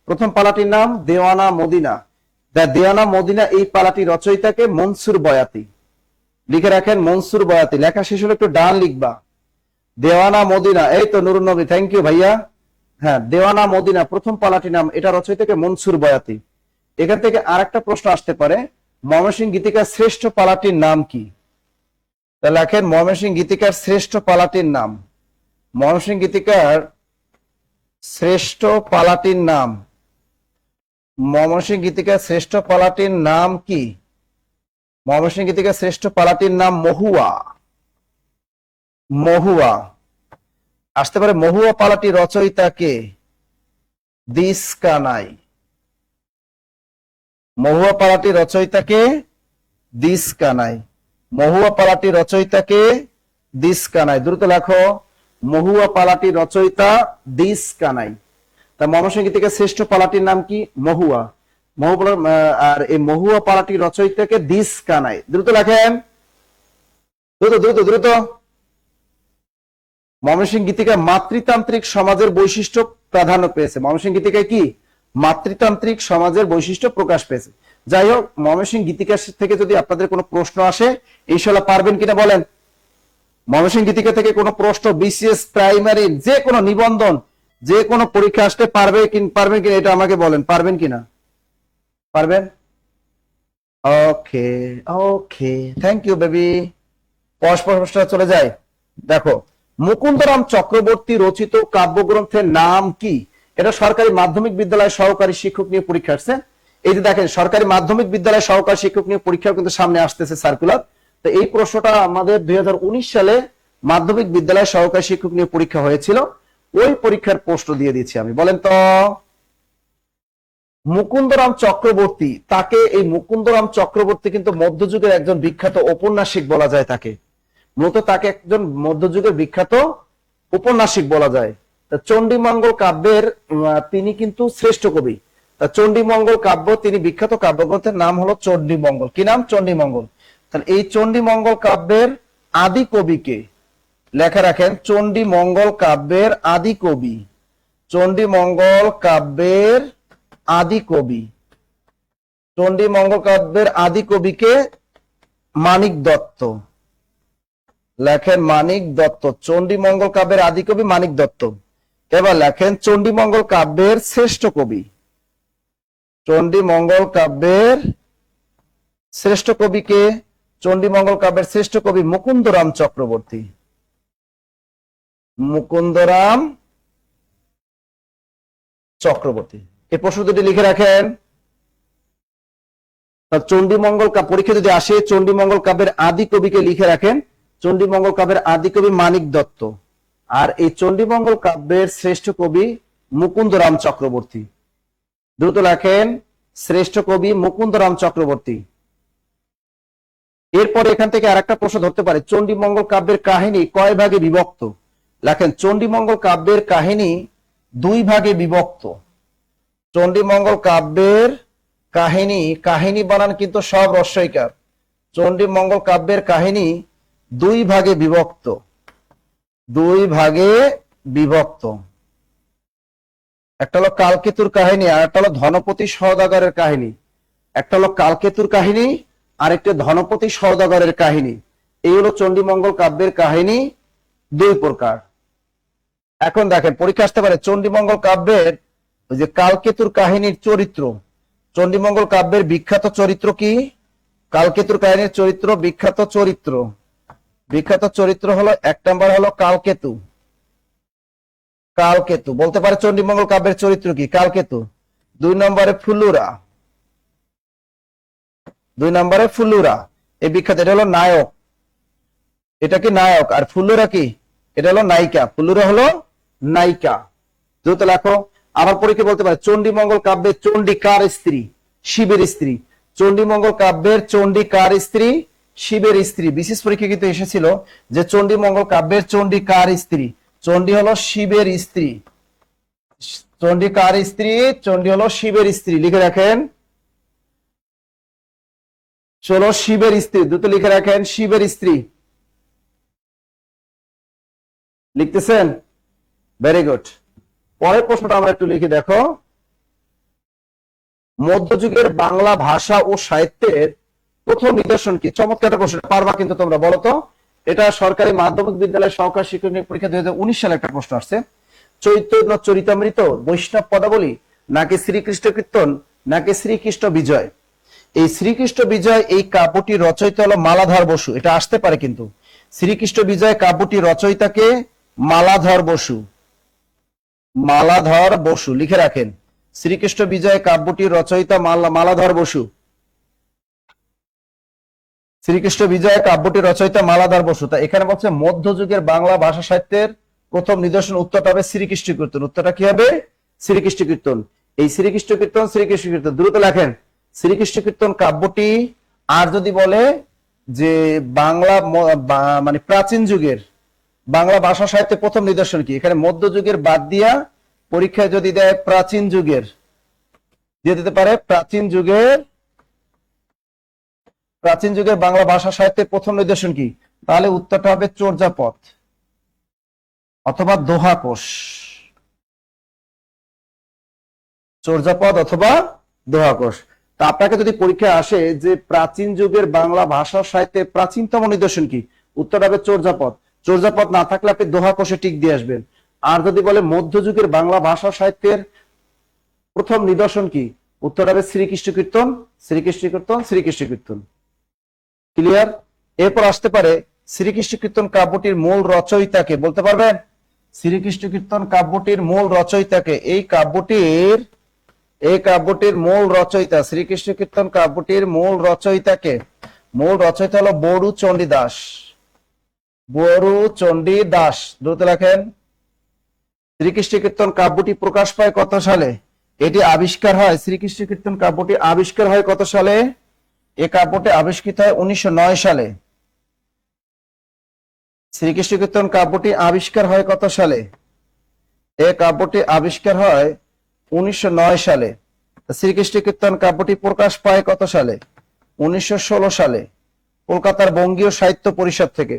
প্রথম পালাটির নাম দেওয়ানা মদিনা। দেওয়ানা মদিনা এই পালাটি রচয়িতাকে মনসুর বয়াতি। লিখে রাখেন, মনসুর বয়াতি। লেখা শেষ হলে একটু ডান লিখবা। দেওয়ানা মদিনা, এই তো নুরুন নবী, থ্যাংক ইউ ভাইয়া। হ্যাঁ, দেওয়ানা মদিনা প্রথম পালাটির নাম, এটা রচয়িতাকে মনসুর বয়াতি। এখান থেকে আরেকটা প্রশ্ন আসতে পারে, ময়মনসিংহ গীতিকার শ্রেষ্ঠ পালাটির নাম কি? তাহলে লেখেন, ময়মনসিংহ গীতিকার শ্রেষ্ঠ পালাটির নাম। ময়মনসিংহ গীতিকার শ্রেষ্ঠ পালাটির নাম, ময়মনসিংহ গীতিকার শ্রেষ্ঠ পালাটির নাম কি? ময়মনসিংহ গীতিকার শ্রেষ্ঠ পালাটির নাম মহুয়া। মহুয়া আসতে পারে। মহুয়া পালাটি রচয়িতাকে? দিস কানাই। মহুয়া পালাটি রচয়িতাকে? দিস কানাই। মহুয়া পালাটি রচয়িতাকে? দিস কানাই। দ্রুত লেখো, মহুয়া পালাটি রচয়িতা দিস কানাই। তা ময়মনসিংহ গীতিকার শ্রেষ্ঠ পালাটির নাম কি? মহুয়া। আর এই মহুয়া পালাটি রচয়িতাকে দিস কানাই। দ্রুত লেখেন, দ্রুত দ্রুত দ্রুত। ময়মনসিংহ গীতিকায় মাতৃতান্ত্রিক সমাজের বৈশিষ্ট্য প্রাধান্য পেয়েছে। ময়মনসিংহ গীতিকায় কি? মাতৃতান্ত্রিক সমাজের বৈশিষ্ট্য প্রকাশ পেয়েছে। যাই হোক, ময়মনসিংহ গীতিকা থেকে যদি আপনাদের কোনো প্রশ্ন আসে, ইনশাআল্লাহ পারবেন কিনা বলেন? ময়মনসিংহ গীতিকা থেকে কোনো প্রশ্ন, বিসিএস, প্রাইমারি, যে কোনো নিবন্ধন, যে কোনো পরীক্ষা আসতে পারবেন কিনা এটা আমাকে বলেন, পারবেন কিনা? পারবেন? ওকে ওকে, থ্যাংক ইউ বেবি। পরস্পর চলে যায়। দেখো, মুকুন্দরাম চক্রবর্তী রচিত কাব্যগ্রন্থের নাম কি? এটা সরকারি মাধ্যমিক বিদ্যালয় সহকারী শিক্ষক নিয়ে পরীক্ষা আসছে। এই যে দেখেন, সরকারি মাধ্যমিক বিদ্যালয় সহকারী শিক্ষক নিয়ে পরীক্ষা কিন্তু সামনে আসতেছে সার্কুলার। তো এই প্রশ্নটা আমাদের 2019 সালে মাধ্যমিক বিদ্যালয় সহকারী শিক্ষক নিয়ে পরীক্ষা হয়েছিল, ওই পরীক্ষার প্রশ্ন দিয়ে দিচ্ছি আমি। বলেন তো, মুকুন্দরাম চক্রবর্তী, তাকে এই মুকুন্দরাম চক্রবর্তী কিন্তু মধ্যযুগের একজন বিখ্যাত ঔপন্যাসিক বলা যায়। তাকে মূলত তাকে একজন মধ্যযুগের বিখ্যাত উপন্যাসিক বলা যায়। চণ্ডীমঙ্গল কাব্যের তিনি কিন্তু শ্রেষ্ঠ কবি। চণ্ডীমঙ্গল কাব্য, তিনি বিখ্যাত কাব্যগ্রন্থের নাম হলো চণ্ডীমঙ্গল। কি নাম? চণ্ডীমঙ্গল। তাহলে এই চণ্ডীমঙ্গল কাব্যের আদি কবিকে? লেখা রাখেন, চণ্ডীমঙ্গল কাব্যের আদি কবি। চণ্ডীমঙ্গল কাব্যের আদি কবি, চণ্ডীমঙ্গল কাব্যের আদি কবিকে মানিক দত্ত। লেখেন মানিক দত্ত। চণ্ডীমঙ্গল কাব্যের আদি কবি মানিক দত্ত। এবার লেখেন চণ্ডীমঙ্গল কাব্যের শ্রেষ্ঠ কবি। চণ্ডীমঙ্গল কাব্যের শ্রেষ্ঠ কবিকে? চণ্ডীমঙ্গল কাব্যের শ্রেষ্ঠ কবি মুকুন্দরাম চক্রবর্তী। মুকুন্দরাম চক্রবর্তী। এই প্রশ্ন দুটি লিখে রাখেন। চণ্ডীমঙ্গল পরীক্ষা যদি আসে, চণ্ডীমঙ্গল কাব্যের আদি কবিকে লিখে রাখেন। চণ্ডীমঙ্গল কাব্যের আদি কবি মানিক দত্ত, আর এই চণ্ডীমঙ্গল কাব্যের শ্রেষ্ঠ কবি মুকুন্দরাম চক্রবর্তী। দ্রুত লেখেন, শ্রেষ্ঠ কবি মুকুন্দরাম চক্রবর্তী। এরপরে এখান থেকে আরেকটা প্রশ্ন ধরতে পারে, চণ্ডীমঙ্গল কাব্যের কাহিনী কয় ভাগে বিভক্ত? লেখেন, চণ্ডীমঙ্গল কাব্যের কাহিনী 2 ভাগে বিভক্ত। চণ্ডীমঙ্গল কাব্যের কাহিনী, কাহিনী বানান কিন্তু সব রস্বইকার। চণ্ডীমঙ্গল কাব্যের কাহিনী 2 ভাগে বিভক্ত। 2 ভাগে বিভক্ত। একটা হলো কালকেতুর কাহিনী, আর একটা হলো ধনপতি সওদাগরের কাহিনী। একটা হলো কালকেতুর কাহিনী, আর একটা ধনপতি সওদাগরের কাহিনী। এই হলো চণ্ডীমঙ্গল কাব্যের কাহিনী 2 প্রকার। এখন দেখেন, পরীক্ষা আসতে পারে চণ্ডীমঙ্গল কাব্যের ওই যে কালকেতুর কাহিনীর চরিত্র। চণ্ডীমঙ্গল কাব্যের বিখ্যাত চরিত্র কি? কালকেতুর কাহিনীর চরিত্র, বিখ্যাত চরিত্র। বিখ্যাত চরিত্র হলো 1 নম্বর হলো কালকেতু। কালকেতু। বলতে পারে চণ্ডীমঙ্গল কাব্যের চরিত্র কি? কালকেতু। 2 নম্বরে ফুল্লুরা। 2 নম্বরে ফুল্লুরা, এই বিখ্যাত, এটা হলো নায়ক, এটা কি নায়ক, আর ফুল্লুরা কি? এটা হলো নায়িকা। ফুল্লুরা হলো নায়িকা। দ্রুত লেখো। আবার পরীক্ষা বলতে পারে চণ্ডীমঙ্গল কাব্যের চণ্ডী কার স্ত্রী? শিবের স্ত্রী। চণ্ডীমঙ্গল কাব্যের চণ্ডী কার স্ত্রী? শিবের স্ত্রী। বিশেষ পরীক্ষা কিন্তু এসেছিল যে চণ্ডীমঙ্গল কাব্যের চণ্ডী কার স্ত্রী? চণ্ডী হলো শিবের স্ত্রী। চণ্ডী কার স্ত্রী? চণ্ডী হলো শিবের স্ত্রী। লিখে রাখেন, চলো শিবের স্ত্রী। দ্রুত লিখে রাখেন, শিবের স্ত্রী। লিখতেছেন? Very good. পরের প্রশ্নটা আমরা একটু লিখে দেখো। মধ্যযুগের বাংলা ভাষা ও সাহিত্যের প্রথম নিদর্শন কি? চমৎকার একটা প্রশ্ন, পারবা কিন্তু তোমরা, বলো তো। এটা সরকারি মাধ্যমিক বিদ্যালয় সহকারী শিক্ষক নিয়োগ পরীক্ষা 2019 সালে একটা প্রশ্ন আসছে। চৈতন্য চরিতামৃত, বৈষ্ণব পদাবলী, নাকি শ্রীকৃষ্ণ কীর্তন, নাকি শ্রীকৃষ্ণ বিজয়? এই শ্রীকৃষ্ণ বিজয় এই কাব্যটি রচয়িতা হলো মালাধর বসু। এটা আসতে পারে কিন্তু। শ্রীকৃষ্ণ বিজয় কাব্যটি রচয়িতাকে মালাধর বসু। মালাধর বসু, লিখে রাখেন। শ্রীকৃষ্ণ বিজয় কাব্যটি রচয়িতা মালাধর বসু। শ্রীকৃষ্ণ বিজয় কাব্যটি রচয়িতা মালাধর বসু। তা এখানে বলছে মধ্যযুগের বাংলা ভাষা সাহিত্যের প্রথম নিদর্শন, উত্তরটা হবে শ্রীকৃষ্ণ কীর্তন। উত্তরটা কি হবে? শ্রীকৃষ্ণ কীর্তন। এই শ্রীকৃষ্ণ কীর্তন, শ্রীকৃষ্ণ কীর্তন, দ্রুত লেখেন। শ্রীকৃষ্ণ কীর্তন কাব্যটি, আর যদি বলে যে বাংলা মানে প্রাচীন যুগের বাংলা ভাষা সাহিত্যের প্রথম নিদর্শন কি? এখানে মধ্যযুগের বাদ দিয়া পরীক্ষায় যদি দেয় প্রাচীন যুগের, দিয়ে দিতে পারে প্রাচীন যুগের বাংলা ভাষা সাহিত্যের প্রথম নিদর্শন কি? তাহলে উত্তরটা হবে চর্যাপদ অথবা দোহাকোষ। চর্যাপদ অথবা দোহাকোষ। তা আপনাকে যদি পরীক্ষা আসে যে প্রাচীন যুগের বাংলা ভাষা সাহিত্যের প্রাচীনতম নিদর্শন কি? উত্তর হবে চর্যাপদ। চর্যাপদ না থাকলে আপনি দোহাকোষে টিক দিয়ে আসবেন। আর যদি বলে মধ্যযুগের বাংলা ভাষা সাহিত্যের প্রথম নিদর্শন কি? উত্তর হবে শ্রীকৃষ্ণ কীর্তন, শ্রীকৃষ্ণ কীর্তন, শ্রীকৃষ্ণ কীর্তন। ক্লিয়ার? এরপর আসতে পারে শ্রীকৃষ্ণ কীর্তন কাব্যটির মূল রচয়িতাকে, বলতে পারবেন? শ্রীকৃষ্ণ কীর্তন কাব্যটির মূল রচয়িতাকে? এই কাব্যটির মূল রচয়িতা, শ্রীকৃষ্ণ কীর্তন কাব্যটির মূল রচয়িতাকে? মূল রচয়িতা হলো বড়ু চণ্ডী দাস। বড়ু চণ্ডী দাস। দ্রুত লেখেন। শ্রীকৃষ্ণ কীর্তন কাব্যটি প্রকাশ পায় কত সালে? এটি আবিষ্কার হয়, শ্রীকৃষ্ণ কীর্তন কাব্যটি আবিষ্কার হয় কত সালে? এই কাব্যটি আবিষ্কৃত হয় 1909 সালে। শ্রীকৃষ্ণ কীর্তন কাব্যটি আবিষ্কার হয় কত সালে? এই কাব্যটি আবিষ্কার হয় 1909 সালে। শ্রীকৃষ্ণ কীর্তন কাব্যটি প্রকাশ পায় কত সালে? 1916 সালে, কলকাতার বঙ্গীয় সাহিত্য পরিষদ থেকে।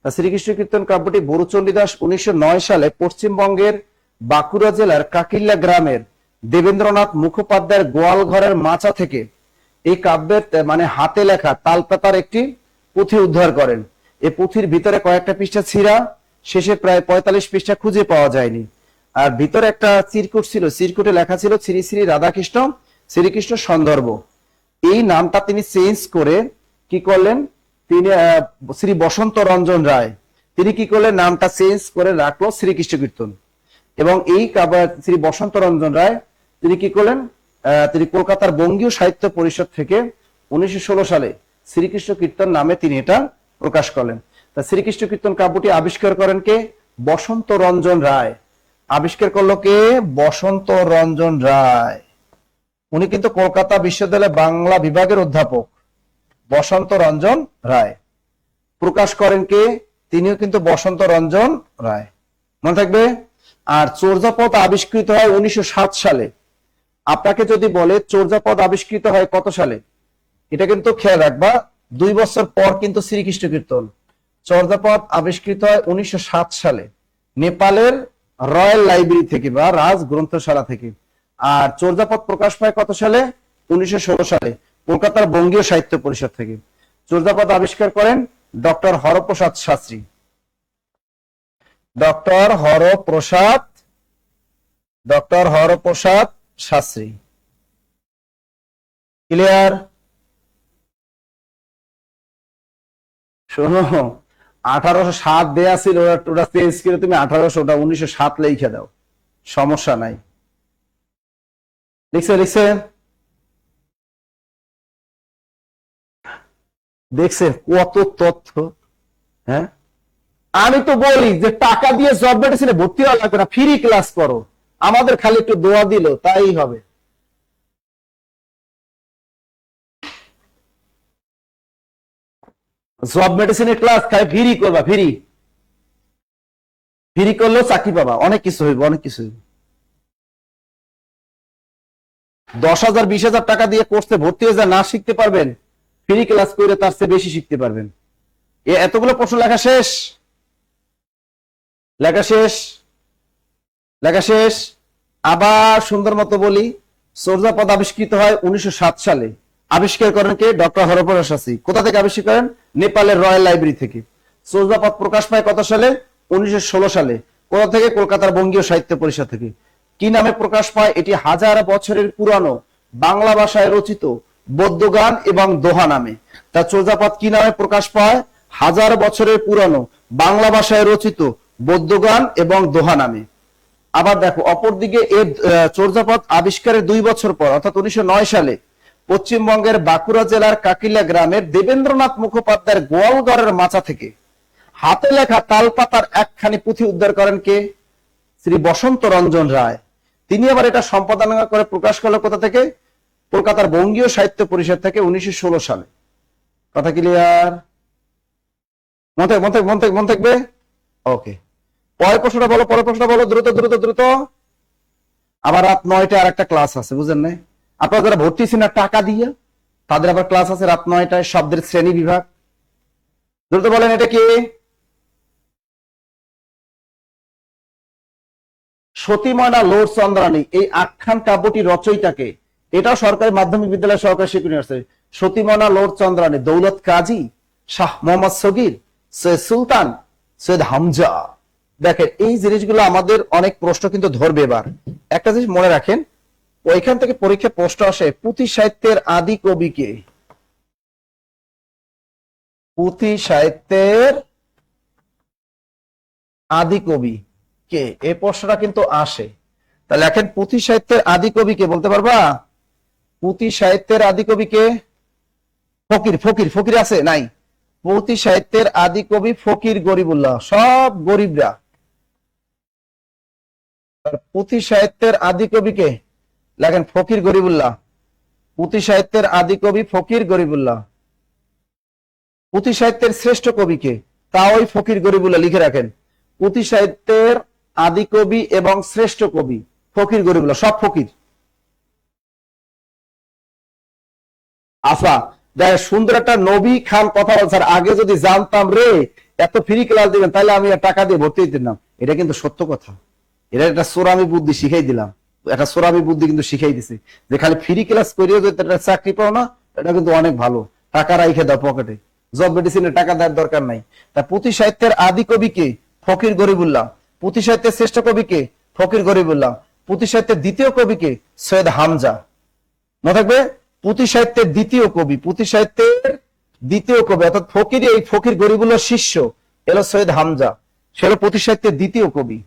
শ্রীকৃষ্ণ কীর্তন কাব্যটি বড়ুচণ্ডী দাস 1909 সালে পশ্চিমবঙ্গের বাঁকুড়া জেলার কাকিল্লা গ্রামের দেবেন্দ্রনাথ মুখোপাধ্যায়ের গোয়াল ঘরের মাচা থেকে এই কাব্যের মানে হাতে লেখা তালপাতার একটি পুঁথি উদ্ধার করেন। এই পুঁথির ভিতরে কয়েকটা পৃষ্ঠা ছিঁড়া, শেষে প্রায় 45 পৃষ্ঠা খুঁজে পাওয়া যায়নি। আর ভিতরে একটা চিরকুট ছিল, চিরকুটে লেখা ছিল শ্রী শ্রী রাধাকৃষ্ণ শ্রীকৃষ্ণ সন্দর্ভ। এই নামটা তিনি চেঞ্জ করে কি করলেন? তিনি শ্রী বসন্ত রঞ্জন রায়, তিনি কি করলেন? নামটা চেঞ্জ করে রাখলো শ্রীকৃষ্ণ কীর্তন। এবং এই শ্রী বসন্ত রঞ্জন রায় তিনি কি করলেন? তিনি কলকাতার বঙ্গীয় সাহিত্য পরিষদ থেকে 1916 সালে শ্রীকৃষ্ণ কীর্তন নামে তিনি এটা প্রকাশ করলেন। তা শ্রীকৃষ্ণ কীর্তন কাব্যটি আবিষ্কার করেন কে? বসন্ত রঞ্জন রায়। আবিষ্কার করলো কে? বসন্ত রঞ্জন রায়। উনি কিন্তু কলকাতা বিশ্ববিদ্যালয়ের বাংলা বিভাগের অধ্যাপক, বসন্ত রঞ্জন রায়। প্রকাশ করেন কে? তিনিও কিন্তু বসন্ত রঞ্জন রায়, মনে থাকবে। আর চর্যাপদ আবিষ্কৃত হয় 1907 সালে। আপনাকে যদি বলে চর্যাপদ আবিষ্কৃত হয় কত সালে, এটা কিন্তু খেয়াল রাখবা, 2 বছর পর কিন্তু শ্রীকৃষ্ণ কীর্তন। চর্যাপদ আবিষ্কৃত হয় 1907 সালে নেপালের রয়্যাল লাইব্রেরি থেকে বা রাজ গ্রন্থশালা থেকে। আর চর্যাপদ প্রকাশ পায় কত সালে? 1916 সালে কলকাতার বঙ্গীয় সাহিত্য পরিষদ থেকে। চর্যাপদ আবিষ্কার করেন doctor Haraprasad Shastri. Doctor Haraprasad Shastri. Clear? শোনো, 1807 দেয়া ছিল, ওটা চেঞ্জ করে তুমি 1800, ওটা 1907 লিখে দাও, সমস্যা নাই। লিখছে লিখছে দেখছেন কত তথ্য। হ্যাঁ, আমি তো বলি যে টাকা দিয়ে জব মেডিসিনে ভর্তি হওয়া লাগবে না, ফ্রি ক্লাস করো, আমাদের খালি একটু দোয়া দিল তাই হবে। জব মেডিসিনের ক্লাস খালি ফ্রি করবা, ফ্রি ফ্রি করলেও চাকরি পাবা, অনেক কিছু হইব, অনেক কিছু হইব। 10,000 20,000 টাকা দিয়ে কোর্সে ভর্তি হয়ে যা না শিখতে পারবেন, ফ্রি ক্লাস করে তার চেয়ে বেশি শিখতে পারবেন। এতগুলো প্রশ্ন লেখা শেষ, লেখা শেষ, লেখা শেষ। আবার সুন্দর মতো বলি, সৌরজাপদ আবিষ্কৃত হয় 1907 সালে। আবিষ্কার করেন কে? ডক্টর হরপ্রসাদ শাস্ত্রী। কোথা থেকে আবিষ্কার করেন? নেপালের রয়্যাল লাইব্রেরি থেকে। সৌরজাপদ প্রকাশ পায় কত সালে? 1916 সালে। কোথা থেকে? কলকাতার বঙ্গীয় সাহিত্য পরিষদ থেকে। কি নামে প্রকাশ পায়? এটি 1000 বছরের পুরানো বাংলা ভাষায় রচিত বৌদ্ধ গান এবং দোহা নামে। তা সৌরজাপদ কি নামে প্রকাশ পায়? 1000 বছরের পুরানো বাংলা ভাষায় রচিত বৌদ্ধ গান এবং দোহা নামে। আবার দেখো, অপরদিকে এর চর্যাপদ আবিষ্কারের 2 বছর পর অর্থাৎ 1909 সালে পশ্চিমবঙ্গের বাঁকুড়া জেলার কাকিলা গ্রামের দেবেন্দ্রনাথ মুখোপাধ্যায়ের গোয়ালঘরের মাচা থেকে হাতে লেখা তালপাতার একখানি পুঁথি উদ্ধার করেন কে? শ্রী বসন্ত রঞ্জন রায়। তিনি আবার এটা সম্পাদনা করে প্রকাশ করলো কোথা থেকে? কলকাতার বঙ্গীয় সাহিত্য পরিষদ থেকে 1916 সালে। কথা ক্লিয়ার? মন থাকবে? ওকে, পরের প্রশ্নটা বলো, পরের প্রশ্নটা বলো, দ্রুত দ্রুত দ্রুত। আবার রাত 9টায় আর একটা ক্লাস আছে, বুঝেন না? আপনারা যারা ভর্তি ছিলেন না টাকা দিয়ে, তাদের আবার ক্লাস আছে রাত 9টায়, শব্দের শ্রেণী বিভাগ। দ্রুত বলেন, এটা কি? সতী ময়না লোর চন্দ্রানী, এই আখ্যান কাব্যটি রচয়িতাকে? এটাও সরকারি মাধ্যমিক বিদ্যালয় সহকারী শিক্ষক আছে। সতী ময়না লোর চন্দ্রানী, দৌলত কাজী, শাহ মোহাম্মদ সগির, সৈয়দ সুলতান, সৈয়দ হামজা। দেখেন, এই জিনিসগুলো আমাদের অনেক প্রশ্ন কিন্তু ধরবে। এবার একটা জিনিস মনে রাখেন, ওইখান থেকে পরীক্ষা প্রশ্ন আসে, পুঁথি সাহিত্যের আদি কবি কে? পুঁথি সাহিত্যের আদি কবি কে, এই প্রশ্নটা কিন্তু আসে। তাহলে এখন পুঁথি সাহিত্যের আদি কবি কে বলতে পারবা? পুঁথি সাহিত্যের আদি কবি কে? ফকির। ফকির ফকির আছে নাই? পুঁথি সাহিত্যের আদি কবি ফকির গরিবুল্লাহ, সব গরিবরা। পুঁথি সাহিত্যের আদি কবি কে? লেখেন ফকির গরিবুল্লাহ। পুঁথি সাহিত্যের আদি কবি ফকির গরিবুল্লাহ। পুঁথি সাহিত্যের শ্রেষ্ঠ কবি কে? তা ওই ফকির গরিবুল্লাহ, লিখে রাখেন। পুঁথি সাহিত্যের আদি কবি এবং শ্রেষ্ঠ কবি ফকির গরিবুল্লাহ, সব ফকির। আচ্ছা, দেখ সুন্দর একটা নবী খান কথা বলছে, আগে যদি জানতাম রে এত ফ্রি ক্লাস দিবেন তাহলে আমি টাকা দিয়ে ভর্তি দিতে না। এটা কিন্তু সত্য কথা, এটা একটা সোরামি বুদ্ধি শিখাই দিলাম, একটা সোরামি বুদ্ধি কিন্তু শিখাই দিছি যে খালি ফ্রি ক্লাস করিও যদি চাকরি পাও না, এটা কিন্তু অনেক ভালো। টাকা রাইখে দাও পকেটে, জব মেডিসিনে টাকা দেওয়ার দরকার নাই। তা পুঁথি সাহিত্যের আদি কবি কে? ফকির গরিবুল্লাহ। পুঁথি সাহিত্যের শ্রেষ্ঠ কবি কে? ফকির গরিবুল্লাহ। পুঁথি সাহিত্যের দ্বিতীয় কবি কে? সৈয়দ হামজা। মনে থাকবে, পুঁথি সাহিত্যের দ্বিতীয় কবি, পুঁথি সাহিত্যের দ্বিতীয় কবি অর্থাৎ ফকির, এই ফকির গরিবুল্লাহর শিষ্য এলো সৈয়দ হামজা, সে হলো পুঁথি সাহিত্যের দ্বিতীয় কবি।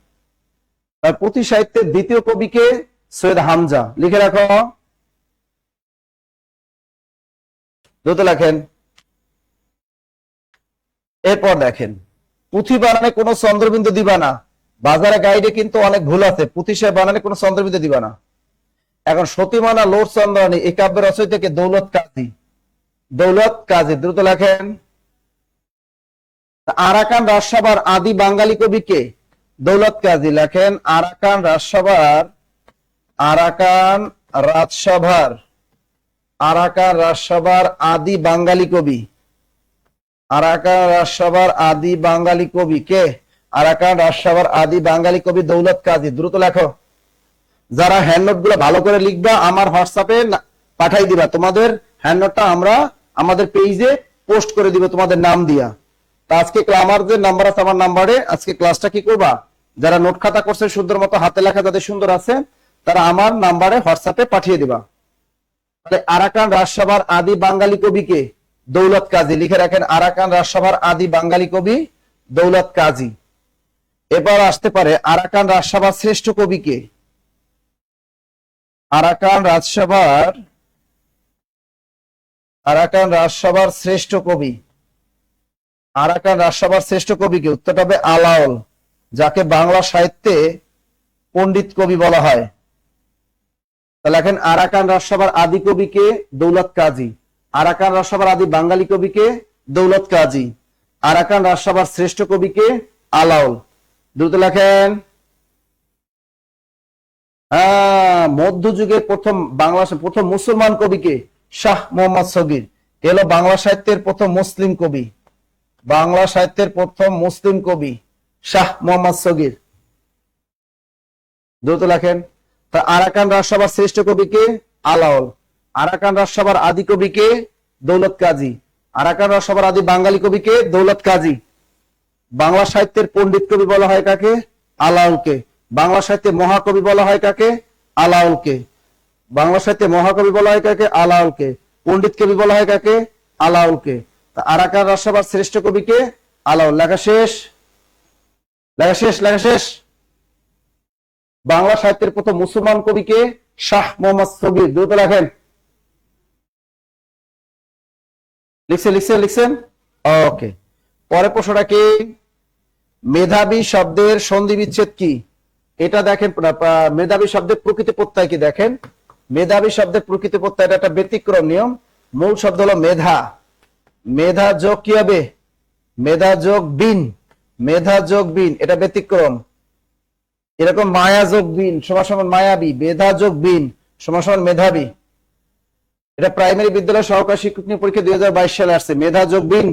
পুঁথি সাহিত্যের দ্বিতীয় কবিকে সৈয়দ হামজা, লিখে রাখো, দ্রুত লেখেন। এরপর দেখেন, পুঁথি বানানে কোনো চন্দ্রবিন্দু দিবা না। বাজারে গাইডে কিন্তু অনেক ভুল আছে, পুঁথি সাহেব বানানে কোনো চন্দ্রবিন্দু দিবা না। এখন সতীমানা লোর চন্দ্রানী, এই কাব্যের রচয়িতাকে? দৌলত কাজী। দৌলত কাজী, দ্রুত লেখেন। আরাকান রাজসভার আদি বাঙালি কবি কে? দৌলত কাজী, লেখেন। আরাকান রাজসভার, আরাকান রাজসভার, আরাকান রাজসভার আদি বাঙালি কবি, আরাকান রাজসভার আদি বাঙালি কবি কে? আরাকান রাজসভার আদি বাঙালি কবি দৌলত কাজী, দ্রুত লেখো। যারা হ্যান্ডনোট গুলো ভালো করে লিখবা আমার হোয়াটসঅ্যাপে পাঠাই দিবা, তোমাদের হ্যান্ডনোটটা আমরা আমাদের পেজে পোস্ট করে দিব তোমাদের নাম দিয়া। তা আজকে আমার যে নাম্বার আছে আমার নাম্বারে আজকে ক্লাসটা কি করবা, যারা নোট খাতা করছে সুন্দর মতো হাতে লেখা যাদের সুন্দর আছে তারা আমার নাম্বারে হোয়াটসঅ্যাপে পাঠিয়ে দিবা। তাহলে আরাকান রাজসভার আদি বাঙালি কবি কে? দৌলত কাজী, লিখে রাখেন। আরাকান রাজসভার আদি বাঙালি কবি দৌলত কাজী। এবার আসতে পারে আরাকান রাজসভার শ্রেষ্ঠ কবি কে? আরাকান রাজসভার শ্রেষ্ঠ কবি, আরাকান রাজসভার শ্রেষ্ঠ কবি কে? উত্তরটা হবে আলাওল, যাকে বাংলা সাহিত্যে পণ্ডিত কবি বলা হয়। তাহলে এখন আরাকান রাজসভার আদি কবি কে? দৌলত কাজী। আরাকান রাজসভার আদি বাঙালি কবি কে? দৌলত কাজী। আরাকান রাজসভার শ্রেষ্ঠ কবি কে? আলাওল। দ্রুত লেখেন। হ্যাঁ, মধ্যযুগের প্রথম মুসলমান কবি কে? শাহ মোহাম্মদ সগীর। এলো বাংলা সাহিত্যের প্রথম মুসলিম কবি, বাংলা সাহিত্যের প্রথম মুসলিম কবি শাহ মোহাম্মদ সগীর। দ্রুত লেখেন। তা আরাকান রাজসভার শ্রেষ্ঠ কবি কে? আলাওল। আরাকান রাজসভার আদি কবি কে? দৌলত কাজী। আরাকান রাজসভার আদি বাঙালি কবি কে? দৌলত কাজী। বাংলা সাহিত্যের পণ্ডিত কবি বলা হয় কাকে? আলাওলকে। বাংলা সাহিত্যে মহাকবি বলা হয় কাকে? আলাওলকে। বাংলা সাহিত্যে মহাকবি বলা হয় কাকে? আলাওলকে। পণ্ডিত কবি বলা হয় কাকে? আলাওলকে। তা আরাকান রাজসভার শ্রেষ্ঠ কবি কে? আলাওল। লেখা শেষ, লেখা শেষ, লেখা শেষ। বাংলা সাহিত্যের প্রথম মুসলমান কবি কে? শাহ মোহাম্মদ সগীর। দ্রুত লেখেন। লিখছেন, লিখছেন, লিখছেন। ওকে, পরের প্রশ্নটা কি? মেধাবী শব্দের সন্ধি বিচ্ছেদ কি? এটা দেখেন, মেধাবী শব্দের প্রকৃতি প্রত্যয় কি দেখেন। মেধাবী শব্দের প্রকৃতি প্রত্যয়, এটা একটা ব্যতিক্রম নিয়ম। মূল শব্দ হলো মেধা, মেধা যোগ কি হবে? মেধা যোগ বিন, মেধা যোগ বিন, এটা ব্যতিক্রম। এরকম মায়া যোগ বিন সমান সমান মায়াবী, মেধা যোগ বিন সমান সমান মেধাবী। এটা প্রাইমারি বিদ্যালয় সহকারী শিক্ষক নিয়োগ পরীক্ষা 2022 সালে আসছে, মেধা যোগ বিন।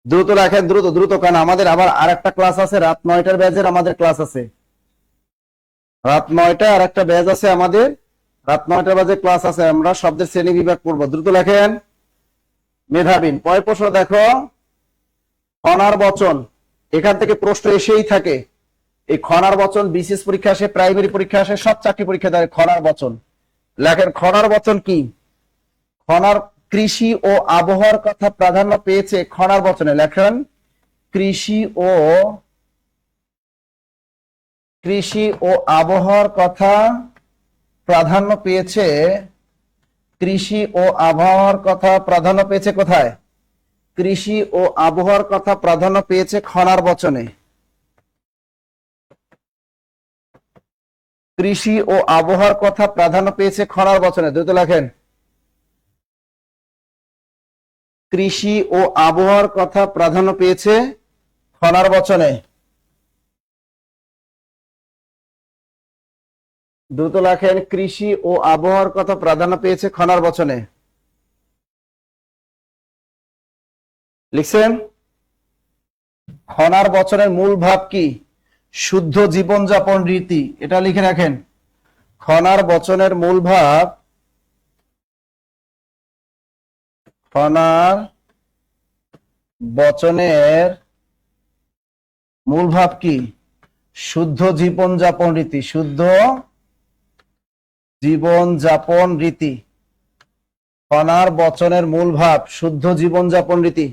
দ্রুত রাখেন, দ্রুত দ্রুত, কারণ আমাদের আবার আর একটা ক্লাস আছে রাত 9টার ব্যাচের, আমাদের ক্লাস আছে রাত 9টা, আর একটা ব্যাচ আছে আমাদের রাত 9টার বাজে ক্লাস আছে, আমরা শব্দের শ্রেণী বিভাগ করব। দ্রুত লেখেন মেধাবীন। পরের প্রশ্ন দেখো, খনার বচন, এখান থেকে প্রশ্ন এসেই থাকে। এই খনার বচন বিসিএস পরীক্ষা আসে, প্রাইমারি পরীক্ষা আসে, সব চাকরি পরীক্ষা দেয় খনার বচন। লেখেন খনার বচন কি? খনার কৃষি ও আবহাওয়ার কথা প্রাধান্য পেয়েছে খনার বচনে। লেখেন কৃষি ও আবহাওয়ার কথা প্রাধান্য পেয়েছে, কৃষি ও আবহাওয়ার কথা প্রাধান্য পেয়েছে কোথায়? কৃষি ও আবহাওয়ার কথা প্রাধান্য পেয়েছে খনার বচনে। কৃষি ও আবহাওয়ার কথা প্রাধান্য পেয়েছে খনার বচনে। দ্রুত লেখেন। কৃষি ও আবহাওয়ার কথা প্রাধান্য পেয়েছে খনার বচনে। দ্রুত লেখেন, কৃষি ও আবহাওয়ার কথা প্রাধান্য পেয়েছে খনার বচনে। লিখছেন? খনার বচনের মূল ভাব কি? শুদ্ধ জীবনযাপন রীতি, এটা লিখে রাখেন। খনার বচনের মূল ভাব, খনার বচনের মূল ভাব কি? শুদ্ধ জীবনযাপন রীতি, শুদ্ধ জীবনযাপন রীতি। খনার বচনের মূল ভাব শুদ্ধ জীবনযাপন রীতি।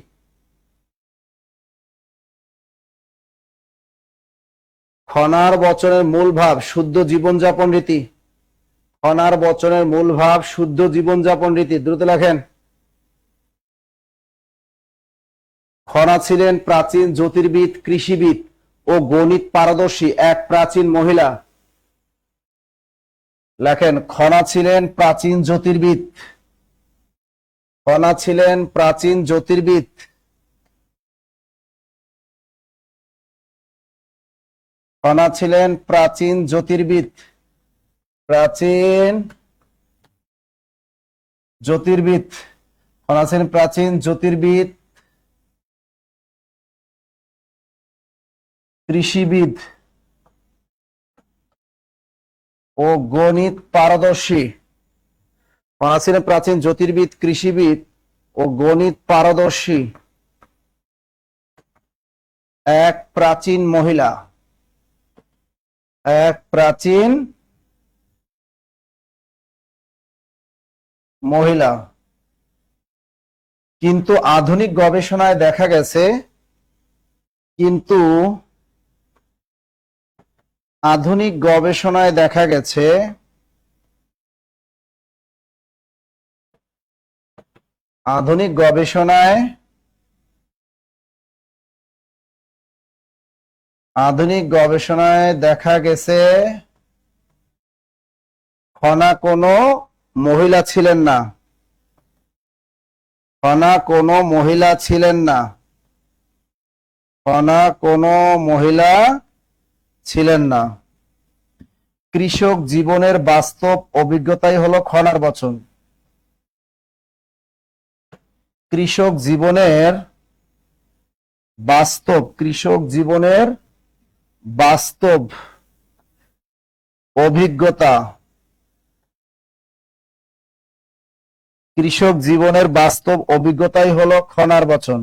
খনার বচনের মূল ভাব শুদ্ধ জীবনযাপন রীতি। খনার বচনের মূল ভাব শুদ্ধ জীবনযাপন রীতি। দ্রুত লেখেন। খনা ছিলেন প্রাচীন জ্যোতির্বিদ, কৃষিবিদ ও গণিত পারদর্শী এক প্রাচীন মহিলা। লেখেন, খনা ছিলেন প্রাচীন জ্যোতির্বিদ, খনা ছিলেন প্রাচীন জ্যোতির্বিদ, খনা ছিলেন প্রাচীন জ্যোতির্বিদ, প্রাচীন জ্যোতির্বিদ, খনা ছিলেন প্রাচীন জ্যোতির্বিদ, কৃষিবিদ ও গণিত পারদর্শী। খনা ছিলেন প্রাচীন জ্যোতির্বিদ, কৃষিবিদ ও গণিত পারদর্শী এক প্রাচীন মহিলা, এক প্রাচীন মহিলা। কিন্তু আধুনিক গবেষণায় দেখা গেছে কিন্তু আধুনিক গবেষণায় দেখা গেছে আধুনিক গবেষণায় দেখা গেছে খনা কোনো মহিলা ছিলেন না। খনা কোনো মহিলা ছিলেন না। খনা কোনো মহিলা ছিলেন না। কৃষক জীবনের বাস্তব অভিজ্ঞতাই হলো খনার বচন। কৃষক জীবনের বাস্তব অভিজ্ঞতা কৃষক জীবনের বাস্তব অভিজ্ঞতাই হলো খনার বচন।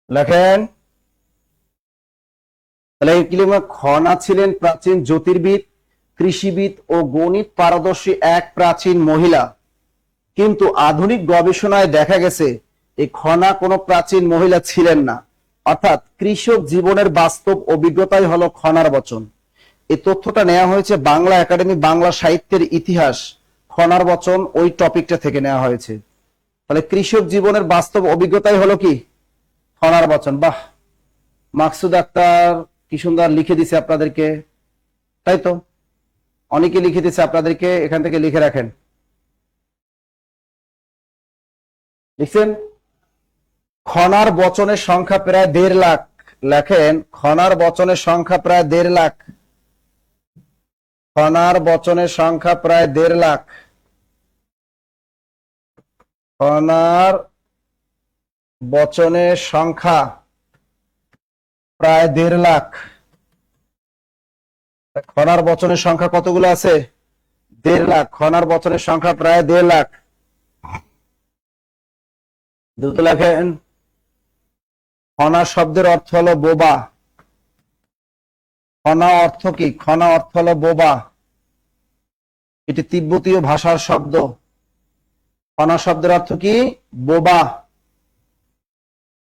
লেখেন তাহলে খনা ছিলেন প্রাচীন জ্যোতির্বিদ, কৃষিবিদ ও গণিত পারদর্শী এক প্রাচীন মহিলা। কিন্তু আধুনিক গবেষণায় দেখা গেছে এই খনা কোনো প্রাচীন মহিলা ছিলেন না। অর্থাৎ কৃষক জীবনের বাস্তব অভিজ্ঞতাই হলো খনার বচন। এই তথ্যটা নেওয়া হয়েছে বাংলা একাডেমি বাংলা সাহিত্যের ইতিহাস খনার বচন ওই টপিকটা থেকে নেওয়া হয়েছে। তাহলে কৃষক জীবনের বাস্তব অভিজ্ঞতাই হলো কি খনার বচন। বাহ, মাকসুদ আক্তার কি সুন্দর লিখে দিছে আপনাদেরকে, তাই তো? অনেকে লিখে দিছে আপনাদেরকে, এখান থেকে লিখে রাখেন। লিখছেন খনার বচনের সংখ্যা প্রায় 1.5 লাখ। লেখেন খনার বচনের সংখ্যা প্রায় 1.5 লাখ। খনার বচনের সংখ্যা প্রায় 1.5 লাখ। খনার বচনের সংখ্যা প্রায় 1.5 লাখ। খনার বচনের সংখ্যা কতগুলো আছে? 1.5 লাখ। খনার বচনের সংখ্যা প্রায় 1.5 লাখ। দ্রুত লেখেন খনা শব্দের অর্থ হলো বোবা। খনা অর্থ কি? খনা অর্থ হলো বোবা। এটি তিব্বতীয় ভাষার শব্দ। খনা শব্দের অর্থ কি? বোবা।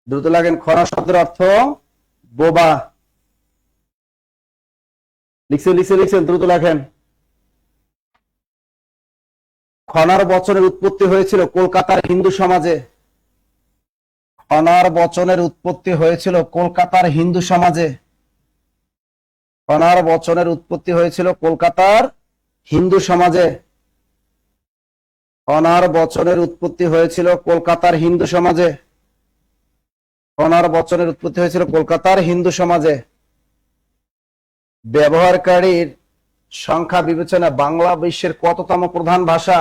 দ্রুত লেখেন খনা শব্দের অর্থ বোবা। লিখছেন দ্রুত লেখেন। খনার বচনের উৎপত্তি হয়েছিল কলকাতার হিন্দু সমাজে। খনার বচনের উৎপত্তি হয়েছিল কলকাতার হিন্দু সমাজে। খনার বচনের উৎপত্তি হয়েছিল কলকাতার হিন্দু সমাজে। খনার বচনের উৎপত্তি হয়েছিল কলকাতার হিন্দু সমাজে। খনার বচনের উৎপত্তি হয়েছিল কলকাতার হিন্দু সমাজে। ব্যবহারকারীর সংখ্যা বিবেচনা বাংলা বিশ্বের কততম প্রধান ভাষা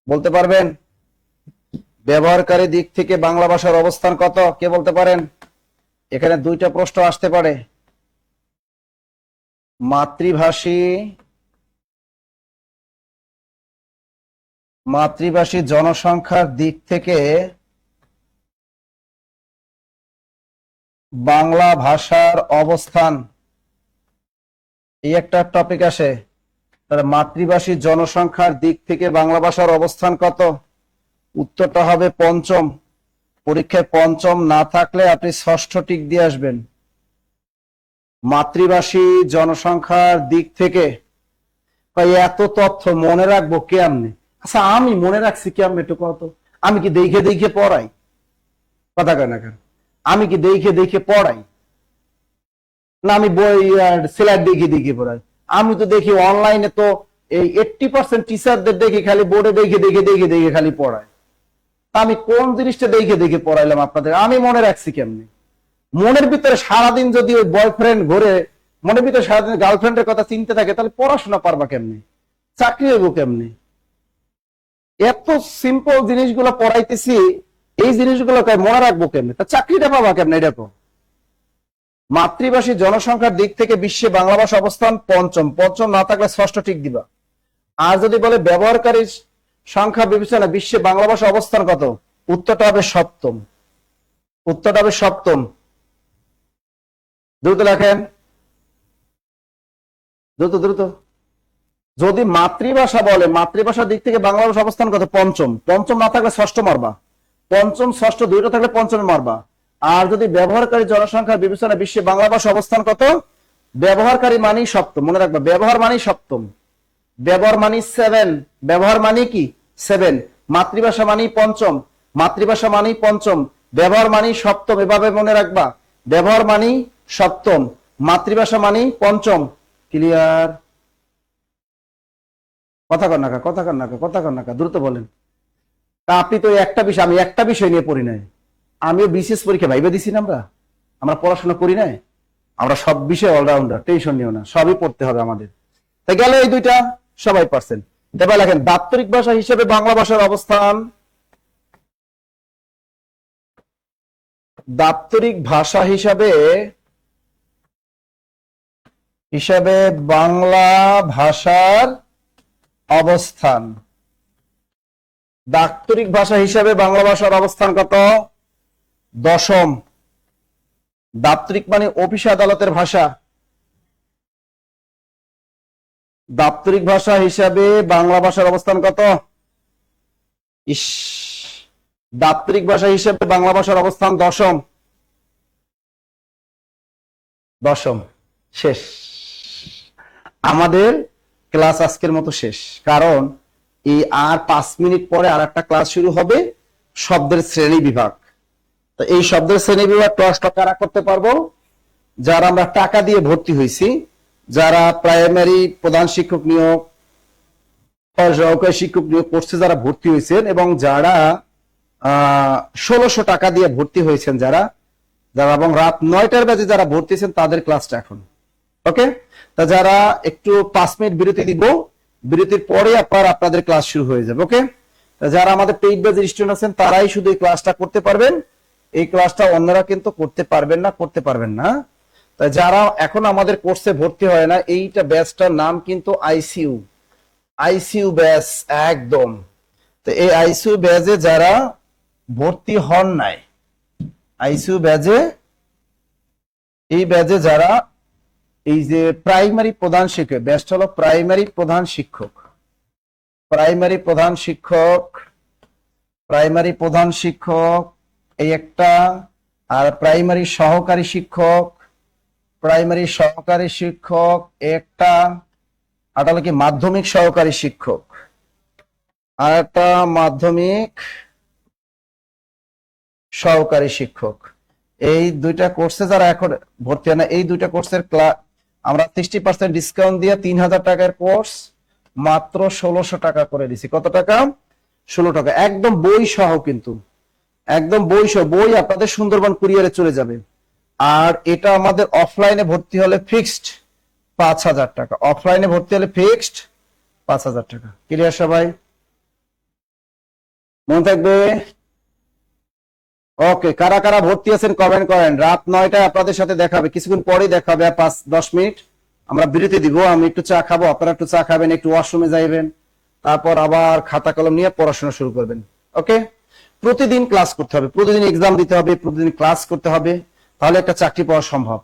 বলতে পারবেন? ব্যবহারকারী দিক থেকে বাংলা ভাষার অবস্থান কত, কে বলতে পারেন? এখানে দুইটা প্রশ্ন আসতে পারে। মাতৃভাষী জনসংখ্যার দিক থেকে বাংলা ভাষার অবস্থান, এই একটা টপিক আসে। তাহলে মাতৃভাষী জনসংখ্যার দিক থেকে বাংলা ভাষার অবস্থান কত? উত্তরটা হবে পঞ্চম। পরীক্ষায় পঞ্চম না থাকলে আপনি ষষ্ঠ টিক দিয়ে আসবেন। মাতৃভাষী জনসংখ্যার দিক থেকে এত তথ্য মনে রাখবো কেমনে? আচ্ছা আমি মনে রাখছি কেমনে একটু কত? আমি কি দেখে পড়াই? কথা কয় না কেন? আমি কি দেখে পড়াই না আমি বই স্লাইড দেখে পড়াই? আমি তো দেখি অনলাইনে তো এই 80% টিচারদের দেখি খালি বোর্ডে দেখে খালি পড়ায়। আমি কোন জিনিসটা দেখে পড়াইলাম আপনাদের? আমি মনে রাখছি কেমনে? মনের ভিতরে সারাদিন যদি ওই বয়ফ্রেন্ড ঘুরে, মনের ভিতরে সারাদিন গার্লফ্রেন্ডের কথা চিনতে থাকে, তাহলে পড়াশোনা পারবা কেমনে? চাকরি হইব কেমনে? এত সিম্পল জিনিসগুলো পড়াইতেছি, এই জিনিসগুলো মনে রাখবো কেমনে? তা চাকরিটা পাবা কেমনে? এটা মাতৃভাষী জনসংখ্যার দিক থেকে বিশ্বে বাংলা ভাষা অবস্থান পঞ্চম। পঞ্চম না থাকলে ষষ্ঠ ঠিক দিবা। আর যদি বলে ব্যবহারকারীর সংখ্যা বিবেচনা বিশ্বে বাংলা ভাষা অবস্থান কত? উত্তরটা হবে সপ্তম। উত্তরটা হবে সপ্তম। দ্রুত লেখেন, দ্রুত। যদি মাতৃভাষা বলে, মাতৃভাষার দিক থেকে বাংলা ভাষার অবস্থান কত? পঞ্চম। পঞ্চম না থাকলে ষষ্ঠ মারবা, পঞ্চম ষষ্ঠ দুইটা থাকলে পঞ্চমে মারবা। আর যদি ব্যবহারকারী জনসংখ্যার বিবেচনায় বিশ্বে বাংলা ভাষার অবস্থান কত? ব্যবহারকারী মানেই সপ্তম, মনে রাখবা, ব্যবহার মানেই সপ্তম, ব্যবহার মানি 7, ব্যবহার মানি কি 7, মাতৃভাষা মানি পঞ্চম, মাতৃভাষা মানি পঞ্চম, ব্যবহার মানি সপ্তম, এভাবে মনে রাখবা, ব্যবহার মানি সপ্তম, মাতৃভাষা মানি পঞ্চম। ক্লিয়ার? কথা কর নাকা, কথা কর নাকা, কথা কর নাকা, দ্রুত বলেন। তা আপনি তো একটা বিষয়, আমি একটা বিষয় নিয়ে পড়ি নাই, আমিও বিশেষ পরীক্ষা ভাইবে দিছি না, আমরা পড়াশোনা করি নাই, আমরা সব বিষয়ে অলরাউন্ডার, টেনশন নিও না, সবই পড়তে হবে আমাদের। তাই গেল এই দুইটা, সবাই পারছেন। এবার লেখেন দাপ্তরিক ভাষা হিসেবে বাংলা ভাষার অবস্থান। দাপ্তরিক ভাষা হিসাবে বাংলা ভাষার অবস্থান, দাপ্তরিক ভাষা হিসাবে বাংলা ভাষার অবস্থান কত? দশম। দাপ্তরিক মানে অফিস আদালতের ভাষা, দাপ্তরিক ভাষা হিসাবে বাংলা ভাষার অবস্থান কত? ইস, দাপ্তরিক ভাষা হিসেবে বাংলা ভাষার অবস্থান দশম। দশম। শেষ আমাদের ক্লাস, আজকের মতো শেষ। কারণ এই আর 5 মিনিট পরে আর একটা ক্লাস শুরু হবে, শব্দের শ্রেণী বিভাগ। তো এই শব্দের শ্রেণী বিভাগ ক্লাসটা কারা করতে পারবো? যারা আমরা টাকা দিয়ে ভর্তি হয়েছি, যারা প্রাইমারি প্রধান শিক্ষক নিয়োগ, সহকারী শিক্ষক নিয়োগ কোর্সে যারা ভর্তি হয়েছেন, এবং যারা 1600 টাকা দিয়ে ভর্তি হয়েছেন, যারা এবং রাত 9টার বাজে যারা ভর্তি হয়েছেন, তাদের ক্লাসটা এখন। ওকে, তা যারা একটু 5 মিনিট বিরতি দিব, বিরতির পরে আপনাদের ক্লাস শুরু হয়ে যাবে। ওকে, যারা আমাদের পেইড ব্যাচের স্টুডেন্ট আছেন, তারাই শুধু এই ক্লাসটা করতে পারবেন, এই ক্লাসটা অন্যরা কিন্তু করতে পারবেন না। তাই যারা এখন আমাদের কোর্সে ভর্তি হয় না, এইটা ব্যাচটার নাম কিন্তু আইসিইউ ব্যাচ একদম। তো এই আইসিইউ ব্যাচে যারা ভর্তি হন নাই, আইসিইউ ব্যাচে, এই ব্যাচে যারা, এই যে প্রাইমারি প্রধান শিক্ষক, ব্যাচটা হলো প্রাইমারি প্রধান শিক্ষক, প্রাইমারি প্রধান শিক্ষক এই একটা, আর প্রাইমারি সহকারী শিক্ষক, একটা, আর হলো কি মাধ্যমিক সহকারী শিক্ষক, আর একটা মাধ্যমিক সহকারী শিক্ষক। এই দুইটা কোর্সে যারা এখন ভর্তি হয় না, এই দুইটা কোর্সের আমরা 60% ডিসকাউন্ট দিয়ে 3000 টাকার কোর্স মাত্র 1600 টাকা করে দিছি। কত টাকা? 16 টাকা, একদম বই সহ, কিন্তু একদম বই সহ। বই আপনাদের সুন্দরবন কুরিয়ারে চলে যাবে। আর এটা আমাদের অফলাইনে ভর্তি হলে ফিক্সড 5000 টাকা, অফলাইনে ভর্তি হলে ফিক্সড 5000 টাকা। ক্লিয়ার সবাই? মনে থাকবে? ওকে, কারা কারা ভর্তি আছেন কমেন্ট করেন। রাত 9টায় আপনাদের সাথে দেখাবে, কিছুক্ষণ পরেই দেখাবে, 5-10 মিনিট আমরা বিরতি দিব, আমি একটু চা খাবো, আপনারা একটু চা খাবেন, একটু ওয়াশরুমে যাইবেন, তারপর আবার খাতা কলম নিয়ে পড়াশোনা শুরু করবেন। ওকে, প্রতিদিন ক্লাস করতে হবে, প্রতিদিন এক্সাম দিতে হবে, প্রতিদিন ক্লাস করতে হবে, তাহলে একটা চাকরি পাওয়া সম্ভব।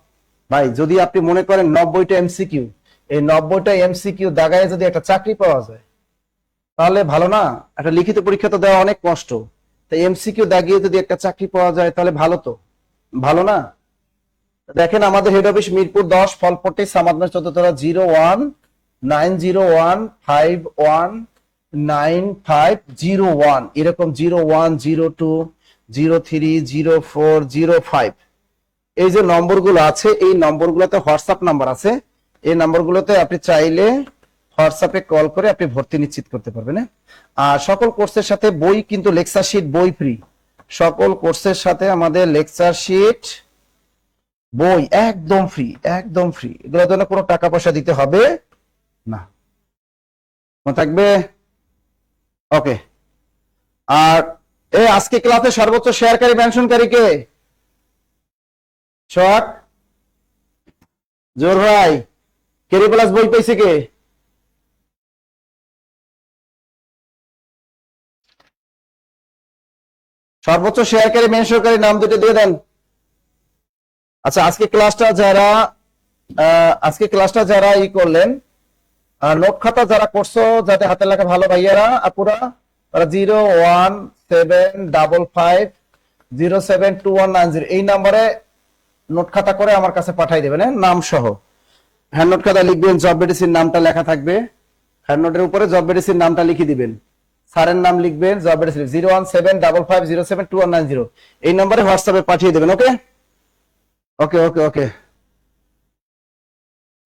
ভাই, যদি আপনি মনে করেন 90টা এমসিকিউ, এই 90টা এমসিকিউ দাগায় যদি একটা চাকরি পাওয়া যায়, তাহলে ভালো না? একটা লিখিত পরীক্ষা তো দেওয়া অনেক কষ্ট, তাই এমসিকিউ দাগিয়ে যদি একটা চাকরি পাওয়া যায়, তাহলে ভালো তো, ভালো না? দেখেন আমাদের হেড অফিস মিরপুর 10, ফলপট্টি, সামাদনা 14তলা, 019015195501, এরকম 0102030405। এই যে নম্বরগুলো আছে, এই নম্বরগুলোতে হোয়াটসঅ্যাপ নাম্বার আছে, এই নম্বরগুলোতে আপনি চাইলে হোয়াটসঅ্যাপে কল করে আপনি ভর্তি নিশ্চিত করতে পারবেন। আর সকল কোর্সের সাথে বই কিন্তু, লেকচার শিট, বই ফ্রি। সকল কোর্সের সাথে আমাদের লেকচার শিট, বই একদম ফ্রি, একদম ফ্রি। এগুলোর জন্য কোনো টাকা পয়সা দিতে হবে না। মনে থাকবে? ওকে, আর আজকে ক্লাসে সর্বোচ্চ শেয়ারকারী, মেনশনকারী কে? শট জোর ভাই, কেরি প্লাস বই পাইছে কে? সর্বোচ্চ শেয়ারকারী, মেনশনকারী নাম দুটো দিয়ে দেন। আচ্ছা, আজকে ক্লাসটা যারা ই করলেন, নোট খাতা যারা করছো, যাদের হাতের লেখা ভালো ভাইয়ারা আপুরা, তারা 01755072190 এই নম্বরে নোট খাতা করে আমার কাছে পাঠিয়ে দেবেন, নাম সহ। হ্যান্ড নোট খাতা লিখবেন, জব বিডিসির নামটা লেখা থাকবে, হ্যান্ড নোটের উপরে জব বিডিসির নামটা লিখে দিবেন, স্যারের নাম লিখবেন, জব বিডিসি 01755072190 এই নম্বরে হোয়াটসঅ্যাপে পাঠিয়ে দেবেন। ওকে ওকে ওকে ওকে,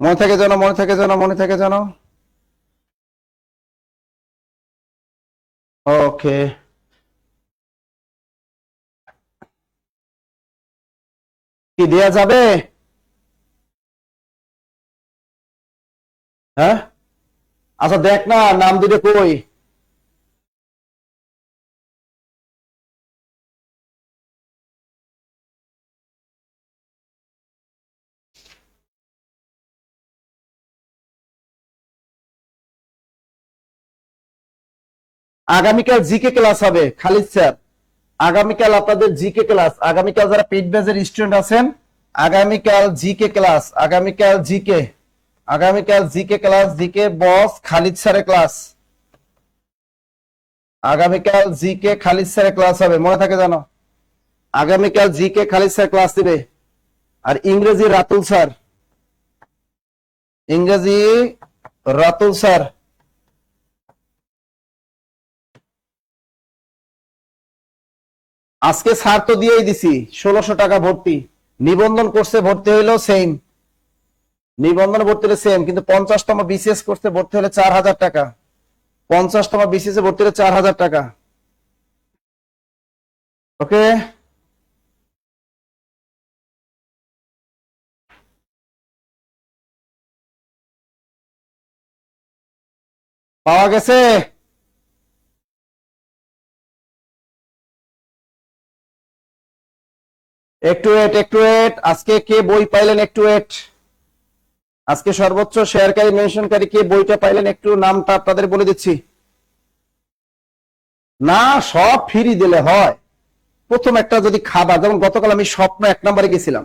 মনে থেকে জানো, মনে থেকে জানো, মনে থেকে জানো। ওকে, কি দেয়া যাবে? হ্যাঁ, আচ্ছা দেখ না নাম দুটো কই। আগামীকাল জিকে ক্লাস হবে খালিদ স্যার, আগামীকাল আপনাদের জিকে ক্লাস, আগামীকাল যারা পেইড ব্যাচের স্টুডেন্ট আছেন, আগামীকাল জিকে ক্লাস, আগামীকাল জিকে, আগামীকাল জিকে ক্লাস, জিকে বস খালিদ স্যারের ক্লাস, আগামীকাল জিকে খালিদ স্যারের ক্লাস হবে, মনে থাকে জানো। আগামীকাল জিকে খালিদ স্যার ক্লাস দিবে। আর ইংরেজি রাতুল স্যার, ইংরেজি রাতুল স্যার। আজকে স্যার তো দিয়েই দিছি 1600 টাকা ভর্তি, নিবন্ধন কোর্সে ভর্তি হইলো সেম, নিবন্ধন ভর্তি হলে সেম, কিন্তু 50তম বিসিএস কোর্সে ভর্তি হলে 4000 টাকা, 50তম বিসিএস এ ভর্তি হলে 4000 টাকা। ওকে, পাওয়া গেছে। একটু ওয়েট, একটু ওয়েট, আজকে কে বই পাইলেন একটু ওয়েট, আজকে সর্বোচ্চ শেয়ারকারী মেনশনকারী কে বইটা পাইলেন একটু নামটা আপনাদের বলে দিচ্ছি। না সব ফ্রি দিলে হয়, প্রথম একটা যদি খাবার, যেমন গতকাল আমি স্বপ্ন 1 নম্বরে গেছিলাম,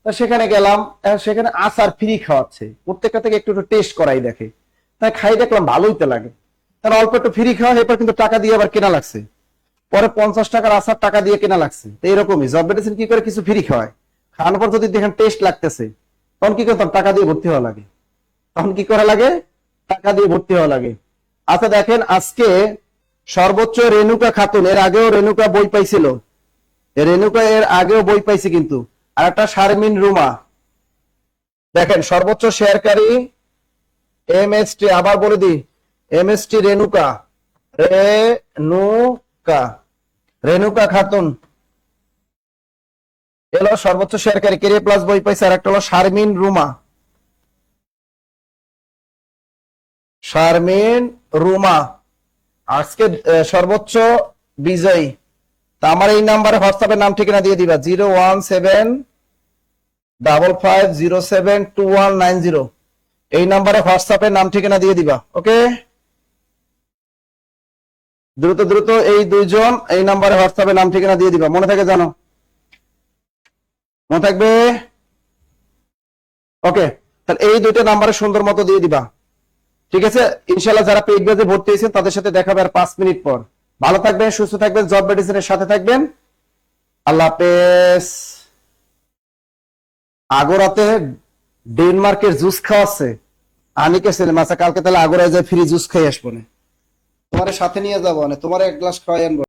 তা সেখানে গেলাম, সেখানে আচার ফ্রি খাওয়াচ্ছে, প্রত্যেকটা থেকে একটু একটু টেস্ট করাই দেখে, তাই খাই দেখলাম ভালোই তো লাগে, তাহলে অল্প একটু ফ্রি খাওয়া, এরপর কিন্তু টাকা দিয়ে আবার কেনা লাগছে, পরে 50 টাকার আচার টাকা দিয়ে কেনা লাগছে। তো এরকমই জব মেডিসিন কি করে কিছু ফ্রি খাওয়ায়, খাওয়ানোর পর যদি দেখেন টেস্ট লাগতেছে, তখন কি করতাম, টাকা দিয়ে ভর্তি হওয়া লাগে, তখন কি করা লাগে, টাকা দিয়ে ভর্তি হওয়া লাগে। আচ্ছা দেখেন আজকে সর্বোচ্চ রেণুকা খাতুন, এর আগেও রেণুকা বই পাইছিল, রেণুকা এর আগেও বই পাইছে কিন্তু, আর একটা শারমিন রুমা, দেখেন সর্বোচ্চ শেয়ারকারী এমএসটি, আবার বলে দিই এমএসটি রেণুকা, রেণুকা, রেণুকা খাতুন এলো সর্বোচ্চ শেয়ারকারী, কেরিয়ার প্লাস বই পাইছে। আর একটা হলো শারমিন রুমা, শারমিন রুমা আজকে সর্বোচ্চ বিজয়ী। তা আমার এই নাম্বারে হোয়াটসঅ্যাপে নাম ঠিকানা দিয়ে দিবা, 01755072190 এই নাম্বারে হোয়াটসঅ্যাপে নাম ঠিকানা দিয়ে দিবা। ওকে, দ্রুত দ্রুত এই দুইজন এই নাম্বারে হোয়াটসঅ্যাপে নাম ঠিকানা দিয়ে দিবা, মনে থাকে জানো, মনে থাকবে। ওকে, তাহলে এই দুইটা নাম্বারে সুন্দর মতো দিয়ে দিবা, ঠিক আছে। ইনশাআল্লাহ যারা পেইড ব্যাচে ভর্তি হয়েছেন তাদের সাথে দেখা হবে আর 5 মিনিট পর। ভালো থাকবেন, সুস্থ থাকবেন, জব মেডিসিনের সাথে থাকবেন। আল্লাহ হাফেজ। আগরাতে ডেনমার্কের জুস খাওয়াচ্ছে, আনিকে ছেলে মাছা, কালকে তাহলে আগরায় যায় ফ্রি জুস খাই আসবো না, তোমার সাথে নিয়ে যাবো না, তোমার 1 গ্লাস খাওয়াই আনবো।